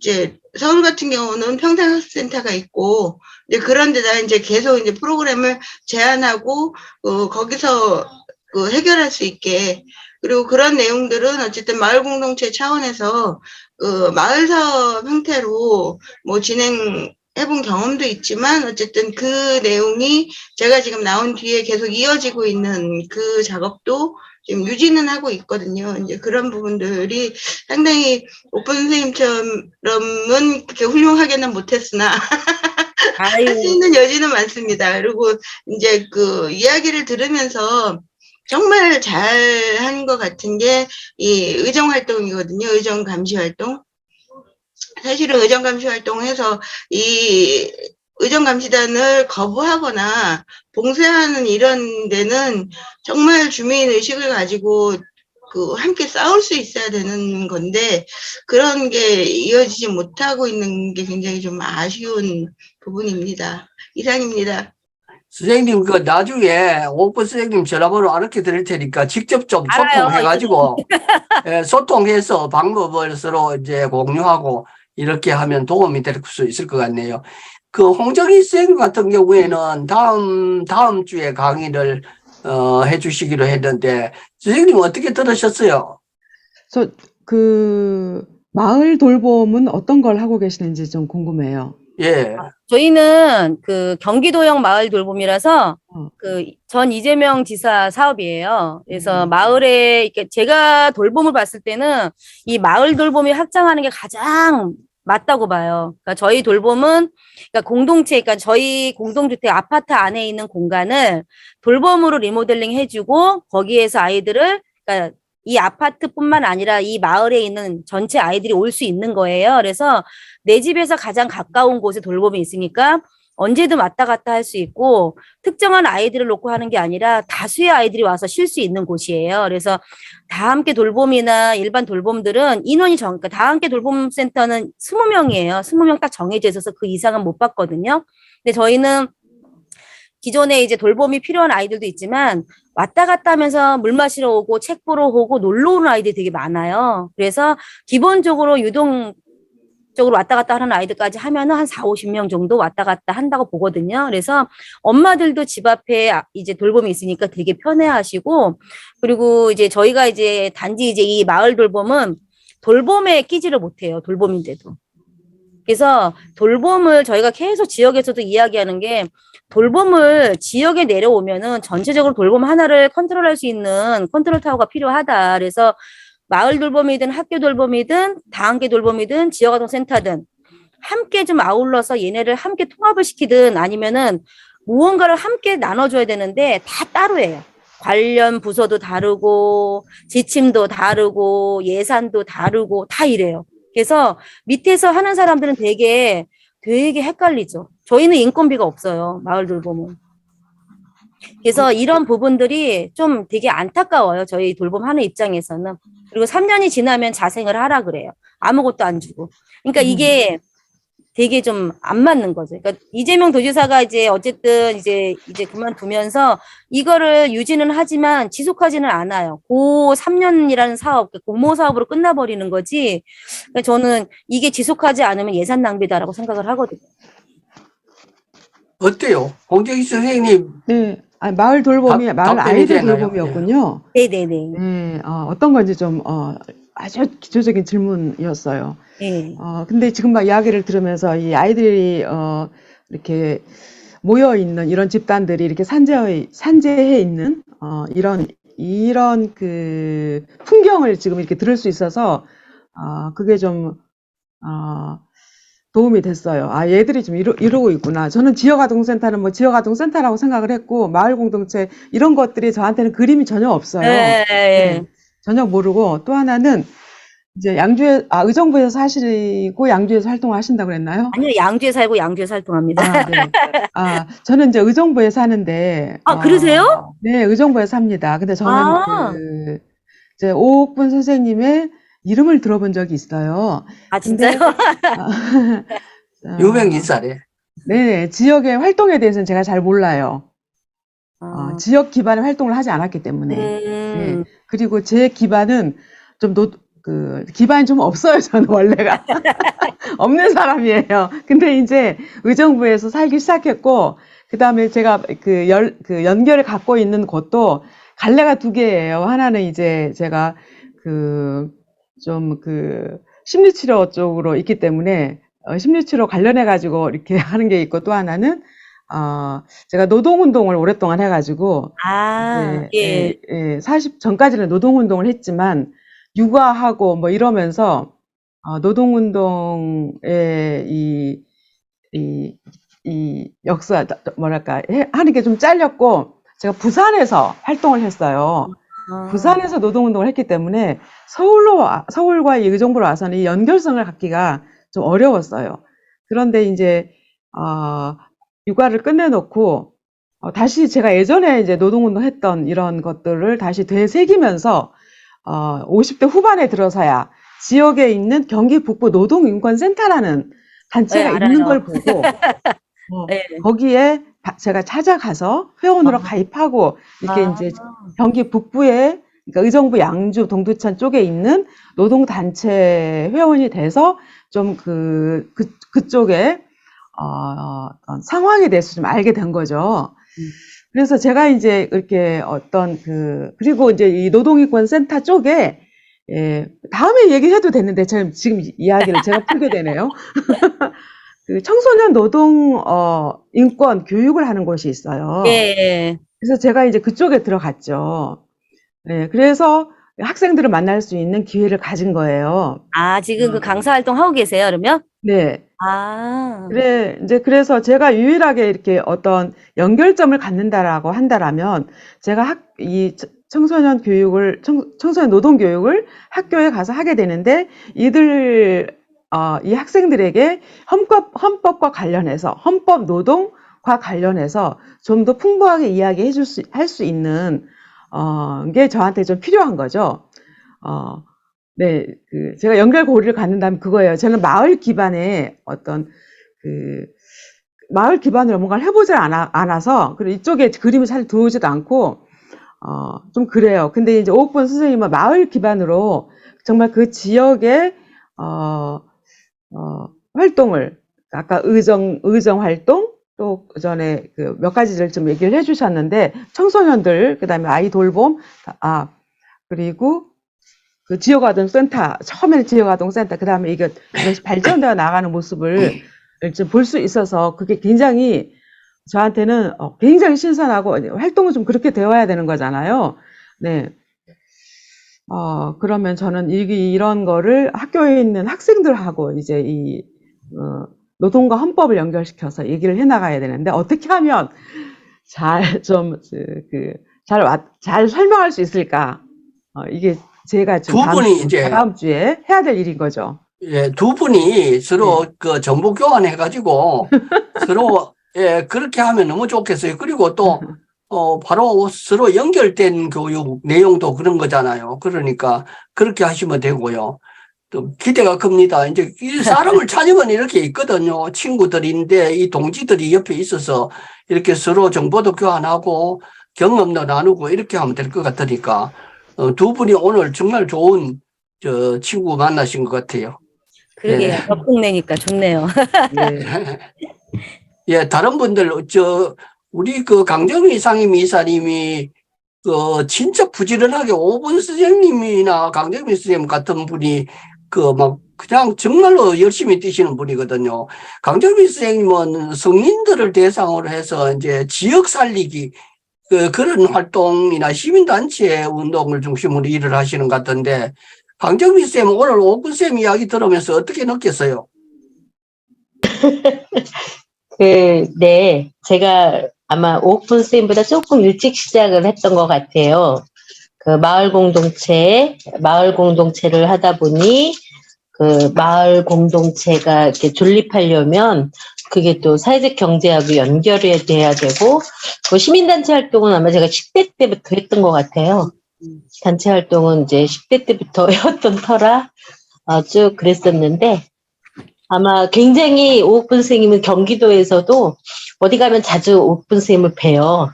이제 서울 같은 경우는 평생학습센터가 있고, 이제 그런 데다 이제 계속 이제 프로그램을 제안하고, 거기서 해결할 수 있게. 그리고 그런 내용들은 어쨌든 마을 공동체 차원에서 마을 사업 형태로 뭐 진행해본 경험도 있지만, 어쨌든 그 내용이 제가 지금 나온 뒤에 계속 이어지고 있는 그 작업도 지금 유지는 하고 있거든요. 이제 그런 부분들이 상당히 오픈 선생님처럼은 그렇게 훌륭하게는 못했으나 할 수 아유, 있는 여지는 많습니다. 그리고 이제 그 이야기를 들으면서 정말 잘한 것 같은 게 이 의정 활동이거든요. 의정 감시 활동. 사실은 의정 감시 활동을 해서 이 의정 감시단을 거부하거나 봉쇄하는 이런 데는 정말 주민 의식을 가지고 함께 싸울 수 있어야 되는 건데, 그런 게 이어지지 못하고 있는 게 굉장히 좀 아쉬운 부분입니다. 이상입니다. 선생님, 나중에 오픈 선생님 전화번호 알게 드릴 테니까 직접 좀 알아요. 소통해가지고, 소통해서 방법을 서로 이제 공유하고 이렇게 하면 도움이 될 수 있을 것 같네요. 홍정희 선생님 같은 경우에는 다음 주에 강의를, 해주시기로 했는데, 선생님 어떻게 들으셨어요? 그래서 마을 돌봄은 어떤 걸 하고 계시는지 좀 궁금해요. 예, 저희는 경기도형 마을 돌봄이라서 어. 전 이재명 지사 사업이에요. 그래서 마을에 이렇게 제가 돌봄을 봤을 때는 이 마을 돌봄이 확장하는 게 가장 맞다고 봐요. 그러니까 저희 돌봄은 그러니까 저희 공동주택 아파트 안에 있는 공간을 돌봄으로 리모델링 해주고 거기에서 아이들을 그러니까 이 아파트뿐만 아니라 이 마을에 있는 전체 아이들이 올 수 있는 거예요. 그래서 내 집에서 가장 가까운 곳에 돌봄이 있으니까 언제든 왔다 갔다 할 수 있고 특정한 아이들을 놓고 하는 게 아니라 다수의 아이들이 와서 쉴 수 있는 곳이에요. 그래서 다 함께 돌봄이나 일반 돌봄들은 그러니까 다 함께 돌봄센터는 20명이에요. 20명 딱 정해져 있어서 그 이상은 못 받거든요. 근데 저희는 기존에 이제 돌봄이 필요한 아이들도 있지만 왔다 갔다 하면서 물 마시러 오고 책 보러 오고 놀러 오는 아이들이 되게 많아요. 그래서 기본적으로 유동적으로 왔다 갔다 하는 아이들까지 하면은 한 4, 50명 정도 왔다 갔다 한다고 보거든요. 그래서 엄마들도 집 앞에 이제 돌봄이 있으니까 되게 편해하시고, 그리고 이제 저희가 이제 단지 이제 이 마을 돌봄은 돌봄에 끼지를 못해요. 돌봄인데도. 그래서 돌봄을 저희가 계속 지역에서도 이야기하는 게 돌봄을 지역에 내려오면은 전체적으로 돌봄 하나를 컨트롤할 수 있는 컨트롤 타워가 필요하다. 그래서 마을 돌봄이든 학교 돌봄이든 다한계 돌봄이든 지역아동센터든 함께 좀 아울러서 얘네를 함께 통합을 시키든 아니면은 무언가를 함께 나눠줘야 되는데 다 따로예요. 관련 부서도 다르고 지침도 다르고 예산도 다르고 다 이래요. 그래서 밑에서 하는 사람들은 되게 헷갈리죠. 저희는 인건비가 없어요. 마을 돌봄은. 그래서 이런 부분들이 좀 되게 안타까워요. 저희 돌봄하는 입장에서는. 그리고 3년이 지나면 자생을 하라 그래요. 아무것도 안 주고. 그러니까 이게 되게 좀 안 맞는 거죠. 그러니까 이재명 도지사가 이제 어쨌든 이제 그만두면서 이거를 유지는 하지만 지속하지는 않아요. 고 3년이라는 사업, 공모 사업으로 끝나버리는 거지. 그러니까 저는 이게 지속하지 않으면 예산 낭비다라고 생각을 하거든요. 어때요? 홍정희 선생님 네. 아, 마을 돌봄이 마을 답변이 아이들 되나요? 돌봄이었군요. 네네네. 네. 어떤 건지 좀 아주 기초적인 질문이었어요. 네. 근데 지금 막 이야기를 들으면서 이 아이들이 이렇게 모여 있는 이런 집단들이 이렇게 산재해 있는 이런 그 풍경을 지금 이렇게 들을 수 있어서 그게 좀 도움이 됐어요. 얘들이 좀 이러고 있구나. 저는 지역아동센터는 뭐 지역아동센터라고 생각을 했고, 마을 공동체, 이런 것들이 저한테는 그림이 전혀 없어요. 네. 네, 전혀 모르고, 또 하나는, 이제 의정부에서 하시고 양주에서 활동을 하신다고 그랬나요? 아니요, 양주에 살고 양주에 활동합니다. 네. 저는 이제 의정부에 사는데, 그러세요? 네, 의정부에 삽니다. 근데 저는 아, 이제 오옥분 선생님의 이름을 들어본 적이 있어요. 진짜요? 근데, 유명 인사래. 네, 지역의 활동에 대해서는 제가 잘 몰라요. 지역 기반의 활동을 하지 않았기 때문에. 네. 그리고 제 기반은 좀 기반이 좀 없어요, 저는 원래가. 없는 사람이에요. 근데 이제 의정부에서 살기 시작했고, 그 다음에 제가 그 연결을 갖고 있는 곳도 갈래가 두 개예요. 하나는 이제 제가 심리치료 쪽으로 있기 때문에, 심리치료 관련해가지고 이렇게 하는 게 있고, 또 하나는, 제가 노동운동을 오랫동안 해가지고, 이제, 예. 40 전까지는 노동운동을 했지만, 육아하고 뭐 이러면서, 노동운동의 이 역사, 뭐랄까, 하는 게 좀 잘렸고, 제가 부산에서 활동을 했어요. 부산에서 노동운동을 했기 때문에 서울과 이 의정부로 와서는 이 연결성을 갖기가 좀 어려웠어요. 그런데 이제, 육아를 끝내놓고, 다시 제가 예전에 이제 노동운동 했던 이런 것들을 다시 되새기면서, 50대 후반에 들어서야 지역에 있는 경기 북부 노동인권센터라는 단체가 네, 있는 알아요. 걸 보고, 네. 거기에 제가 찾아가서 회원으로 가입하고, 이렇게 이제 경기 북부에, 그러니까 의정부 양주 동두천 쪽에 있는 노동단체 회원이 돼서 좀 그쪽에, 어떤 상황에 대해서 좀 알게 된 거죠. 그래서 제가 이제 이렇게 그리고 이제 이 노동인권센터 쪽에, 다음에 얘기해도 되는데, 지금 이야기를 제가 풀게 되네요. 그 청소년 노동, 인권 교육을 하는 곳이 있어요. 예. 그래서 제가 이제 그쪽에 들어갔죠. 네, 그래서 학생들을 만날 수 있는 기회를 가진 거예요. 지금 그 강사 활동 하고 계세요, 그러면? 네. 그래서 제가 유일하게 이렇게 어떤 연결점을 갖는다라고 한다라면, 제가 이 청소년 노동 교육을 학교에 가서 하게 되는데, 이 학생들에게 헌법과 관련해서, 헌법 노동과 관련해서 좀 더 풍부하게 할 수 있는, 게 저한테 좀 필요한 거죠. 네, 제가 연결고리를 갖는다면 그거예요. 저는 마을 기반의 마을 기반으로 뭔가를 해보질 않아서, 그리고 이쪽에 그림이 잘 들어오지도 않고, 좀 그래요. 근데 이제 오옥분 선생님은 마을 기반으로 정말 그 지역의, 활동을, 아까 의정 활동, 또 전에 몇 가지를 좀 얘기를 해주셨는데, 청소년들, 그 다음에 아이 돌봄, 그리고 그 지역아동센터, 처음에는 지역아동센터, 그 다음에 이것이 발전되어 나가는 모습을 좀 볼 수 있어서, 그게 굉장히 저한테는 굉장히 신선하고, 활동은 좀 그렇게 되어야 되는 거잖아요. 네. 그러면 저는 이런 거를 학교에 있는 학생들하고 이제 노동과 헌법을 연결시켜서 얘기를 해나가야 되는데, 어떻게 하면 잘 설명할 수 있을까? 이게 제가 좀 두 분이 이제 다음 주에 해야 될 일인 거죠. 예, 두 분이 서로 그 정보 교환해가지고 서로 그렇게 하면 너무 좋겠어요. 그리고 또 바로 서로 연결된 교육 내용도 그런 거잖아요. 그러니까 그렇게 하시면 되고요. 또 기대가 큽니다. 이제 이 사람을 찾으면 이렇게 있거든요. 친구들인데 이 동지들이 옆에 있어서 이렇게 서로 정보도 교환하고 경험도 나누고 이렇게 하면 될 것 같으니까 두 분이 오늘 정말 좋은 친구 만나신 것 같아요. 그러게요. 덕분내니까 좋네요. 예. 예, 다른 분들, 우리 그 강정희 상임 이사님이, 진짜 부지런하게 5분 선생님이나 강정희 선생님 같은 분이, 그냥 정말로 열심히 뛰시는 분이거든요. 강정희 선생님은 성인들을 대상으로 해서 이제 지역 살리기, 그런 활동이나 시민단체 운동을 중심으로 일을 하시는 것 같은데, 강정희 쌤, 오늘 5분 쌤 이야기 들으면서 어떻게 느꼈어요? 네, 제가 아마 오픈 쌤보다 조금 일찍 시작을 했던 것 같아요. 그 마을 공동체를 하다 보니 그 마을 공동체가 이렇게 존립하려면 그게 또 사회적 경제하고 연결이 돼야 되고, 그 시민단체 활동은 아마 제가 10대 때부터 했던 것 같아요. 단체 활동은 이제 10대 때부터 해왔던 터라 쭉 그랬었는데, 아마 굉장히 오픈 선생님은 경기도에서도 어디 가면 자주 오픈 선생님을 뵈요.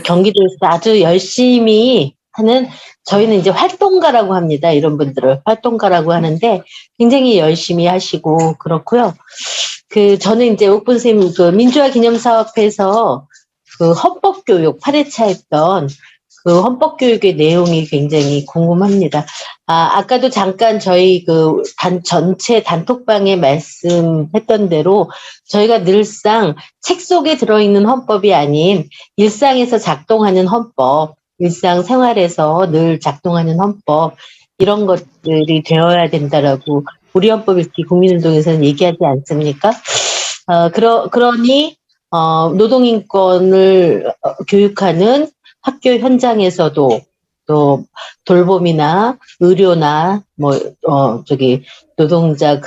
경기도에서 아주 열심히 하는, 저희는 이제 활동가라고 합니다. 이런 분들을 활동가라고 하는데 굉장히 열심히 하시고 그렇고요. 저는 이제 오픈 선생님 그 민주화 기념사업에서 그 헌법교육 8회차 했던 그 헌법교육의 내용이 굉장히 궁금합니다. 아까도 잠깐 저희 전체 단톡방에 말씀했던 대로 저희가 늘상 책 속에 들어있는 헌법이 아닌 일상에서 작동하는 헌법, 일상생활에서 늘 작동하는 헌법, 이런 것들이 되어야 된다라고 우리 헌법 읽기 국민운동에서는 얘기하지 않습니까? 그러니 노동인권을 교육하는 학교 현장에서도 또 돌봄이나 의료나 노동자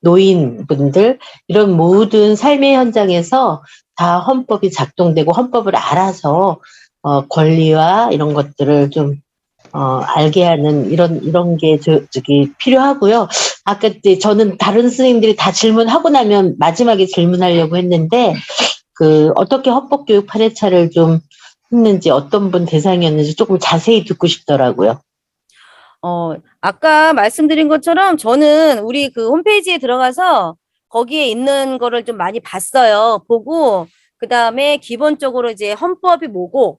노인분들 이런 모든 삶의 현장에서 다 헌법이 작동되고 헌법을 알아서 권리와 이런 것들을 좀 알게 하는 이런 게 필요하고요. 아까 저는 다른 선생님들이 다 질문하고 나면 마지막에 질문하려고 했는데 어떻게 헌법교육 8회차를 좀 했는지, 어떤 분 대상이었는지 조금 자세히 듣고 싶더라고요. 아까 말씀드린 것처럼 저는 우리 그 홈페이지에 들어가서 거기에 있는 거를 좀 많이 봤어요. 보고, 그 다음에 기본적으로 이제 헌법이 뭐고,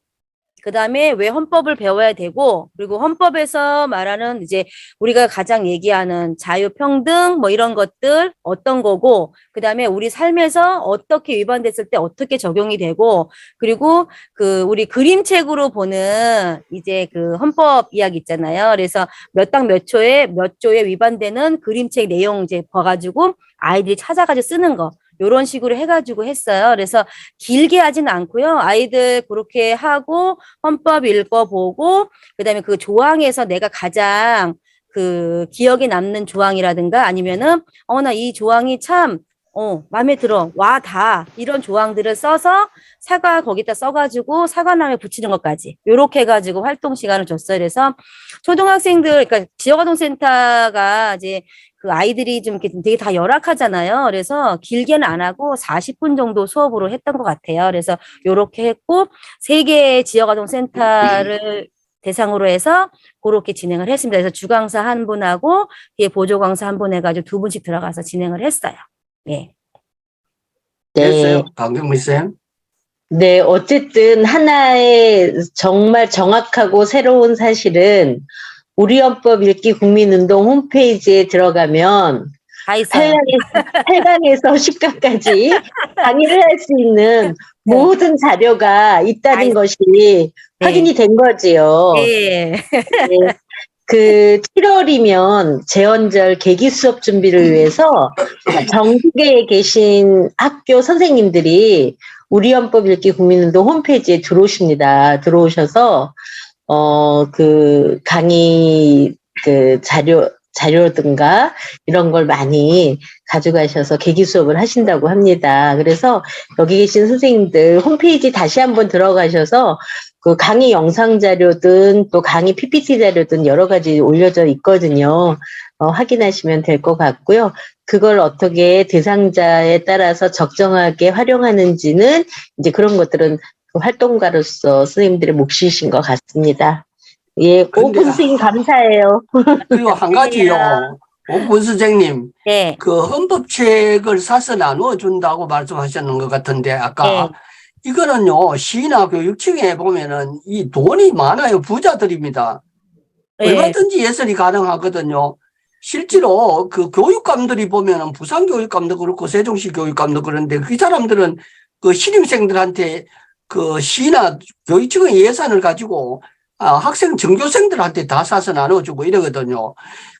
그 다음에 왜 헌법을 배워야 되고, 그리고 헌법에서 말하는 이제 우리가 가장 얘기하는 자유평등 뭐 이런 것들 어떤 거고, 그 다음에 우리 삶에서 어떻게 위반됐을 때 어떻게 적용이 되고, 그리고 우리 그림책으로 보는 이제 그 헌법 이야기 있잖아요. 그래서 몇 당 몇 조에 위반되는 그림책 내용 이제 봐가지고 아이들이 찾아가지고 쓰는 거. 요런 식으로 해가지고 했어요. 그래서 길게 하진 않고요. 아이들 그렇게 하고 헌법 읽어보고, 그 다음에 그 조항에서 내가 가장 기억에 남는 조항이라든가 아니면은 나 이 조항이 참 마음에 들어. 이런 조항들을 써서 사과 거기다 써가지고 사과남에 붙이는 것까지 요렇게 해가지고 활동 시간을 줬어요. 그래서 초등학생들, 그러니까 지역아동센터가 이제 그 아이들이 좀 되게 다 열악하잖아요. 그래서 길게는 안 하고 40분 정도 수업으로 했던 것 같아요. 그래서 요렇게 했고 3개의 지역아동센터를 대상으로 해서 그렇게 진행을 했습니다. 그래서 주강사 한 분하고 뒤에 보조강사 한 분 해가지고 2분씩 들어가서 진행을 했어요. 네. 됐어요, 강정미 쌤? 네, 어쨌든 하나의 정말 정확하고 새로운 사실은 우리 헌법 읽기 국민운동 홈페이지에 들어가면 다 있어요. 8강에서 10강까지 강의를 할 수 있는 모든 자료가 있다는 것이 확인이 된 거지요. 예. 네. 그 7월이면 재원절 계기 수업 준비를 위해서 전국에 계신 학교 선생님들이 우리 헌법 읽기 국민운동 홈페이지에 들어오셔서 그 강의 그 자료든가 이런 걸 많이 가져가셔서 계기 수업을 하신다고 합니다. 그래서 여기 계신 선생님들 홈페이지 다시 한번 들어가셔서 그 강의 영상 자료든 또 강의 PPT 자료든 여러 가지 올려져 있거든요. 확인하시면 될 것 같고요. 그걸 어떻게 대상자에 따라서 적정하게 활용하는지는 이제 그런 것들은 그 활동가로서 선생님들의 몫이신 것 같습니다. 예, 근데- 오픈 선생님 감사해요. 그리고 한 가지요. 오군 선생님, 네. 그 헌법책을 사서 나누어준다고 말씀하셨는 것 같은데, 아까. 네. 이거는요, 시나 교육청에 보면은 이 돈이 많아요. 부자들입니다. 네. 얼마든지 예산이 가능하거든요. 실제로 그 교육감들이 보면은 부산교육감도 그렇고 세종시 교육감도 그런데 그 사람들은 그 신입생들한테 그 시나 교육청의 예산을 가지고 학생 전교생들한테 다 사서 나눠주고 이러거든요.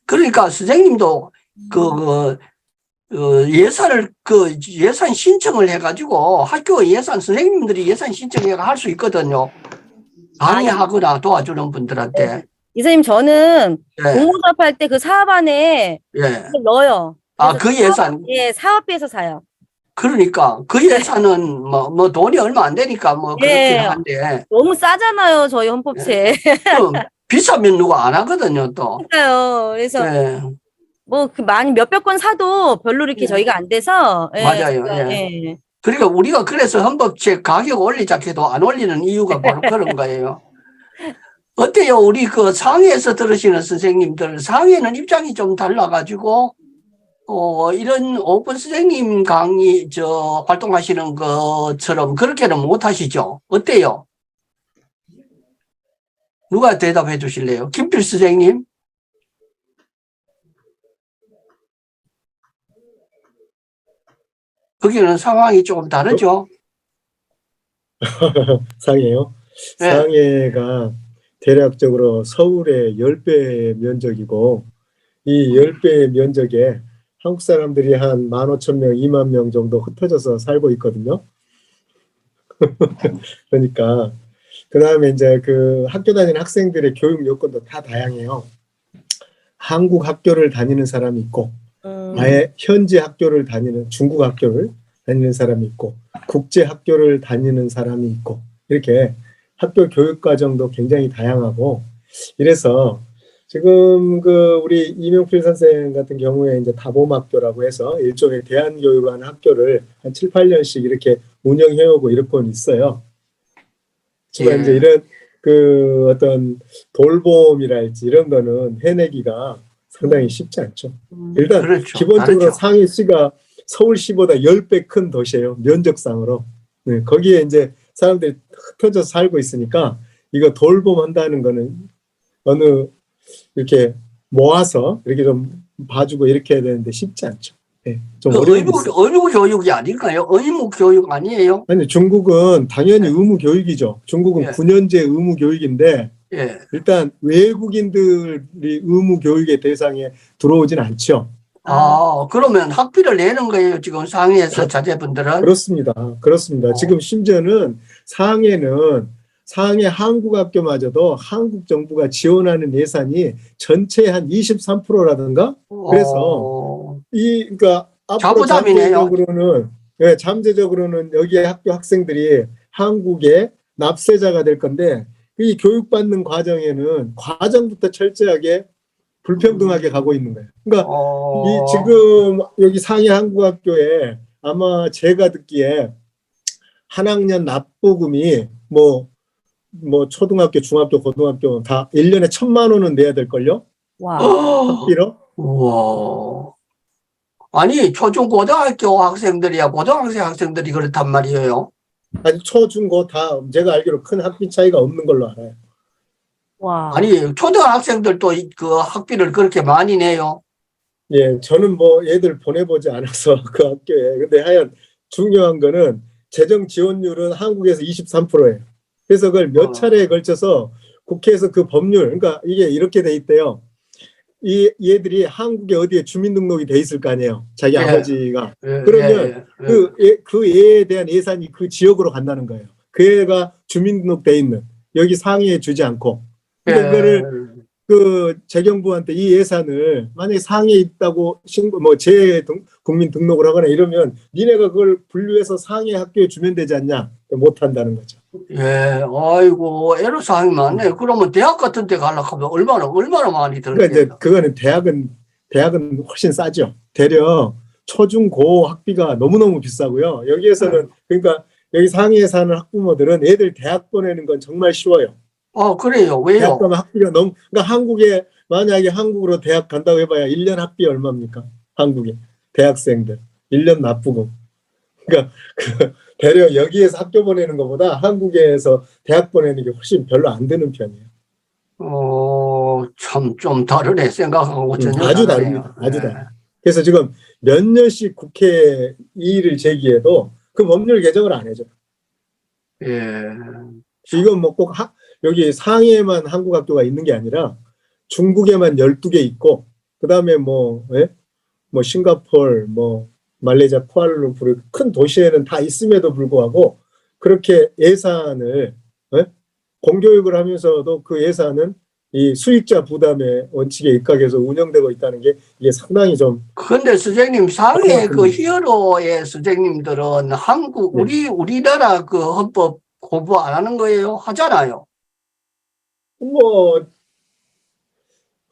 그러니까 선생님도 예산 신청을 해가지고 학교 예산 선생님들이 예산 신청해가 할 수 있거든요. 강의하거나 도와주는 분들한테. 이사님, 저는 예, 공모사업할 때 그 사업 안에 예. 그걸 넣어요. 아, 그래서 그 예산. 예, 사업비에서 사요. 그러니까 그 예산은 뭐 돈이 얼마 안 되니까 뭐 그렇긴 예. 한데 너무 싸잖아요, 저희 헌법책. 좀 비싸면 누가 안 하거든요 또. 그러니까요. 그래서 예, 뭐 그 많이 몇백 건 사도 별로 이렇게 예. 저희가 안 돼서 예, 맞아요, 제가, 예. 예. 그러니까 우리가 그래서 헌법책 가격 올리자 해도 안 올리는 이유가 바로 그런 거예요. 어때요? 우리 그 상해에서 들으시는 선생님들, 상해는 입장이 좀 달라가지고, 이런 오픈 선생님 강의, 활동하시는 것처럼 그렇게는 못 하시죠? 어때요? 누가 대답해 주실래요? 김필 선생님? 거기는 상황이 조금 다르죠? 상해요. 네. 상해가 대략적으로 서울의 10배 면적이고 이 10배 면적에 한국 사람들이 한 15,000명, 2만 명 정도 흩어져서 살고 있거든요. 그러니까 그 다음에 이제 그 학교 다니는 학생들의 교육 요건도 다 다양해요. 한국 학교를 다니는 사람이 있고 아예 현지 학교를 다니는 중국 학교를 다니는 사람이 있고 국제 학교를 다니는 사람이 있고 이렇게 학교 교육 과정도 굉장히 다양하고 이래서 지금 그 우리 이명필 선생 같은 경우에 이제 다봄학교라고 해서 일종의 대안교육하는 학교를 한 7, 8년씩 이렇게 운영해 오고 이렇게는 있어요. 하지만 예. 이제 이런 그 어떤 돌봄이랄지 이런 거는 해내기가 상당히 쉽지 않죠. 일단 그렇죠. 기본적으로 다르죠. 상해시가 서울시보다 10배 큰 도시예요. 면적상으로. 네, 거기에 이제 사람들이 흩어져서 살고 있으니까 이거 돌봄한다는 거는 어느 이렇게 모아서 이렇게 좀 봐주고 이렇게 해야 되는데 쉽지 않죠. 네, 좀 어려운 게 있어요. 의무 교육이 아닐까요? 의무 교육 아니에요? 아니 중국은 당연히 네. 의무 교육이죠. 중국은 예. 9년제 의무 교육인데 예. 일단 외국인들이 의무 교육의 대상에 들어오진 않죠. 그러면 학비를 내는 거예요, 지금 상해에서 자제분들은? 그렇습니다. 그렇습니다. 지금 심지어는 상해 한국학교마저도 한국 정부가 지원하는 예산이 전체 한 23%라든가 그래서 그러니까 앞으로 자부담이네요. 잠재적으로는 여기 학교 학생들이 한국의 납세자가 될 건데 이 교육받는 과정에는 과정부터 철저하게 불평등하게 가고 있는 거예요. 그러니까 이 지금 여기 상해 한국학교에 아마 제가 듣기에 한 학년 납부금이 뭐 초등학교, 중학교, 고등학교 다 1년에 1,000만 원은 내야 될걸요? 와. 학비로? 우와. 아니, 초중 고등학교 학생들이야, 고등학생 학생들이 그렇단 말이에요. 아니 초중고 다 제가 알기로 큰 학비 차이가 없는 걸로 알아요. 와. 아니, 초등학생들도 그 학비를 그렇게 많이 내요. 예, 저는 뭐 애들 보내보지 않아서 그 학교에. 근데 하여간 중요한 거는 재정 지원율은 한국에서 23%예요. 그래서 그걸 몇 차례에 걸쳐서 국회에서 그 법률, 그러니까 이게 이렇게 돼 있대요. 얘들이 한국에 어디에 주민등록이 돼 있을 거 아니에요. 자기 예. 아버지가. 예, 그러면 예, 예. 그 애에 대한 예산이 그 지역으로 간다는 거예요. 그 애가 주민등록돼 있는 여기 상위에 주지 않고. 근데 그거를 그 재경부한테 이 예산을 만약에 상위에 있다고 국민 등록을 하거나 이러면 니네가 그걸 분류해서 상위 학교에 주면 되지 않냐? 못 한다는 거죠. 예, 아이고, 애로사항이 많네. 그러면 대학 같은 데 가려고 하면 얼마나 많이 그러니까 이제 들겠나. 그거는 대학은 훨씬 싸죠. 대려 초중고 학비가 너무너무 비싸고요. 여기에서는 그러니까 여기 상위에 사는 학부모들은 애들 대학 보내는 건 정말 쉬워요. 그래요. 대학 왜요? 가면 학비가 너무 그러니까 만약에 한국으로 대학 간다고 해봐야 1년 학비 얼마입니까? 한국에 대학생들 1년 납부금. 그러니까 대려 여기에서 학교 보내는 것보다 한국에서 대학 보내는 게 훨씬 별로 안 드는 편이에요. 참 좀 다르네. 생각하고 전혀 아주 다르네요. 다릅니다. 아주 다릅니다. 그래서 지금 몇 년씩 국회에 이의를 제기해도 그 법률 개정을 안 해줘요. 예. 이건 뭐 꼭 여기 상해에만 한국 학교가 있는 게 아니라 중국에만 12개 있고 그다음에 뭐 싱가포르, 말레이시아 쿠알라룸푸르 큰 도시에는 다 있음에도 불구하고 그렇게 예산을 공교육을 하면서도 그 예산은 이 수익자 부담의 원칙에 입각해서 운영되고 있다는 게 이게 상당히 좀. 근데 선생님, 상해 그 히어로의 선생님들은 우리나라 그 헌법 공부 안 하는 거예요? 하잖아요.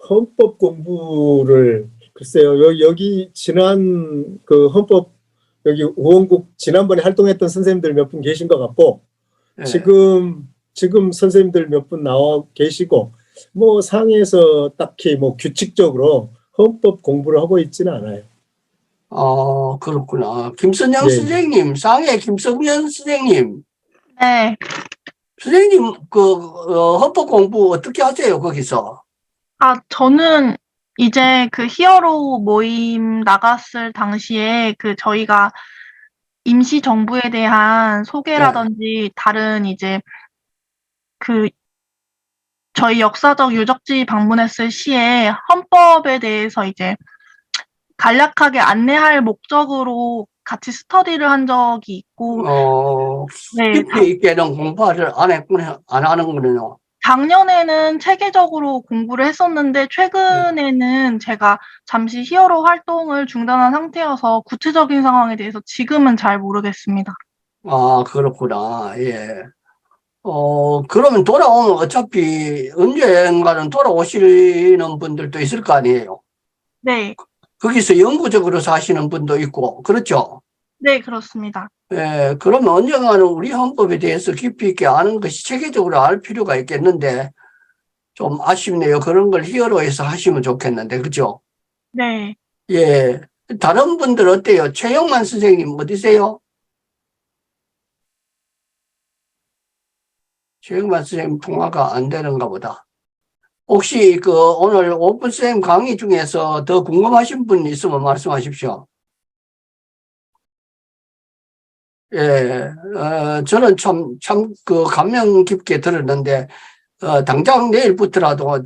헌법 공부를 글쎄요. 여기 지난 그 헌법 여기 우원국 지난번에 활동했던 선생님들 몇 분 계신 것 같고 예. 지금 선생님들 몇 분 나와 계시고 상해에서 딱히 규칙적으로 헌법 공부를 하고 있지는 않아요. 그렇구나. 김선영 네. 선생님, 상해 김성년 선생님. 네. 선생님, 헌법 공부 어떻게 하세요, 거기서? 저는 이제 그 히어로 모임 나갔을 당시에 저희가 임시정부에 대한 소개라든지 다른 이제 저희 역사적 유적지 방문했을 시에 헌법에 대해서 이제 간략하게 안내할 목적으로 같이 스터디를 한 적이 있고, 네, 깊이 있게는 공부를 안 하는군요. 작년에는 체계적으로 공부를 했었는데 최근에는 제가 잠시 히어로 활동을 중단한 상태여서 구체적인 상황에 대해서 지금은 잘 모르겠습니다. 그렇구나. 예. 그러면 돌아오면 어차피 언젠가는 돌아오시는 분들도 있을 거 아니에요? 네, 거기서 영구적으로 사시는 분도 있고, 그렇죠? 네, 그렇습니다. 예, 그러면 언젠가는 우리 헌법에 대해서 깊이 있게 아는 것이 체계적으로 알 필요가 있겠는데, 좀 아쉽네요. 그런 걸 히어로에서 하시면 좋겠는데, 그죠? 네. 예. 다른 분들 어때요? 최영만 선생님 어디세요? 최영만 선생님 통화가 안 되는가 보다. 혹시 오늘 오픈 선생님 강의 중에서 더 궁금하신 분 있으면 말씀하십시오. 예, 저는 참 감명 깊게 들었는데, 당장 내일부터라도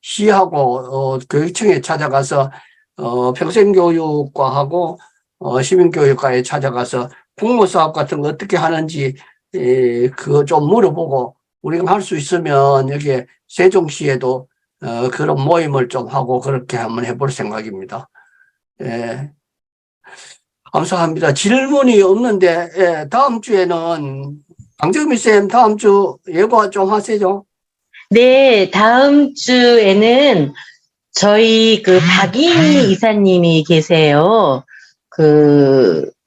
시하고, 교육청에 찾아가서, 평생교육과하고, 시민교육과에 찾아가서 공모사업 같은 거 어떻게 하는지, 그거 좀 물어보고, 우리가 할 수 있으면 여기 세종시에도, 그런 모임을 좀 하고 그렇게 한번 해볼 생각입니다. 예. 감사합니다. 질문이 없는데, 예, 다음 주에는 강정미 쌤 다음 주 예고 좀 하세요. 네, 다음 주에는 저희 박인희 이사님이 계세요.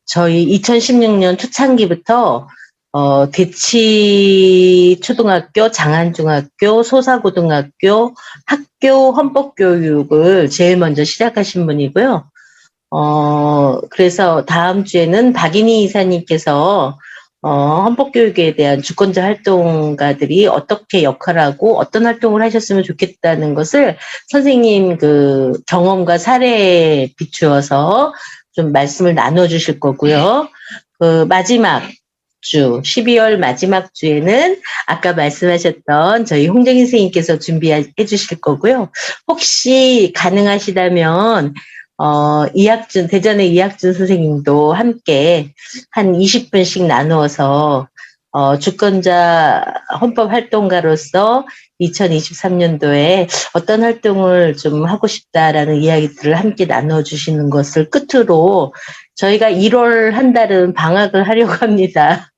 저희 2016년 초창기부터 대치 초등학교, 장안중학교, 소사고등학교 학교 헌법교육을 제일 먼저 시작하신 분이고요. 그래서 다음 주에는 박인희 이사님께서 헌법교육에 대한 주권자 활동가들이 어떻게 역할하고 어떤 활동을 하셨으면 좋겠다는 것을 선생님 경험과 사례에 비추어서 좀 말씀을 나눠주실 거고요. 마지막 주, 12월 마지막 주에는 아까 말씀하셨던 저희 홍정인 선생님께서 준비해 주실 거고요. 혹시 가능하시다면 대전의 이학준 선생님도 함께 한 20분씩 나누어서 주권자 헌법 활동가로서 2023년도에 어떤 활동을 좀 하고 싶다라는 이야기들을 함께 나눠주시는 것을 끝으로 저희가 1월 한 달은 방학을 하려고 합니다.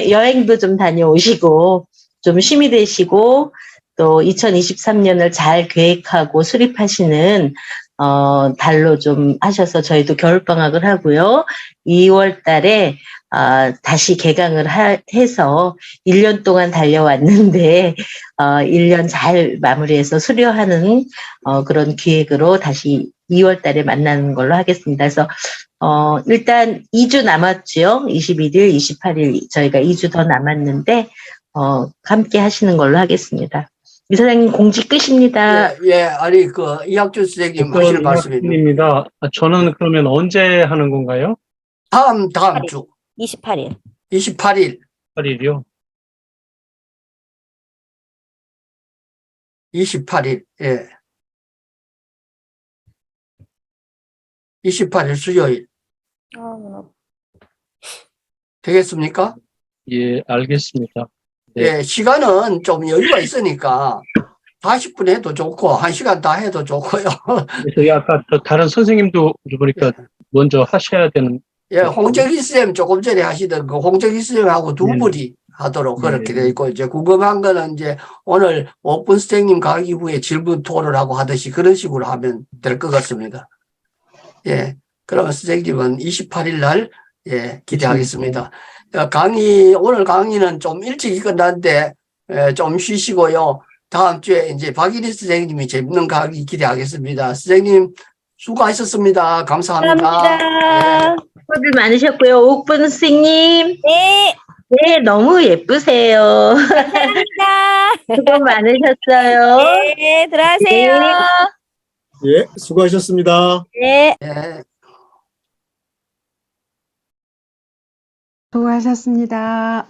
여행도 좀 다녀오시고 좀 쉼이 되시고 또 2023년을 잘 계획하고 수립하시는 달로 좀 하셔서 저희도 겨울방학을 하고요. 2월 달에 다시 개강을 해서 1년 동안 달려왔는데 1년 잘 마무리해서 수료하는 그런 기획으로 다시 2월 달에 만나는 걸로 하겠습니다. 그래서 일단 2주 남았죠. 21일, 28일 저희가 2주 더 남았는데 함께 하시는 걸로 하겠습니다. 이사장님 공지 끝입니다. 예, 아니, 이학준 선생님 하시는 말씀입니다. 입니다. 저는 그러면 언제 하는 건가요? 다음 주, 28일. 28일. 8일이요? 28일, 예. 28일 수요일. 되겠습니까? 예, 알겠습니다. 네. 예, 시간은 좀 여유가 있으니까 40분 해도 좋고, 1시간 다 해도 좋고요. 그래서 아까 다른 선생님도 보니까 먼저 하셔야 되는. 예, 홍정희 쌤 조금 전에 하시던 홍정희 쌤하고 두 네. 분이 하도록 그렇게 네. 돼 있고, 이제 궁금한 거는 이제 오늘 오픈 선생님 강의 후에 질문 토론하고 하듯이 그런 식으로 하면 될 것 같습니다. 예, 그러면 선생님은 28일 날, 예, 기대하겠습니다. 오늘 강의는 좀 일찍 끝났는데, 좀 쉬시고요. 다음 주에 이제 박일희 선생님이 재밌는 강의 기대하겠습니다. 선생님, 수고하셨습니다. 감사합니다. 감사합니다. 수고들 많으셨고요. 옥분 선생님. 네, 네, 너무 예쁘세요. 감사합니다. 수고 많으셨어요. 네, 들어가세요. 예, 수고하셨습니다. 네. 예. 수고하셨습니다.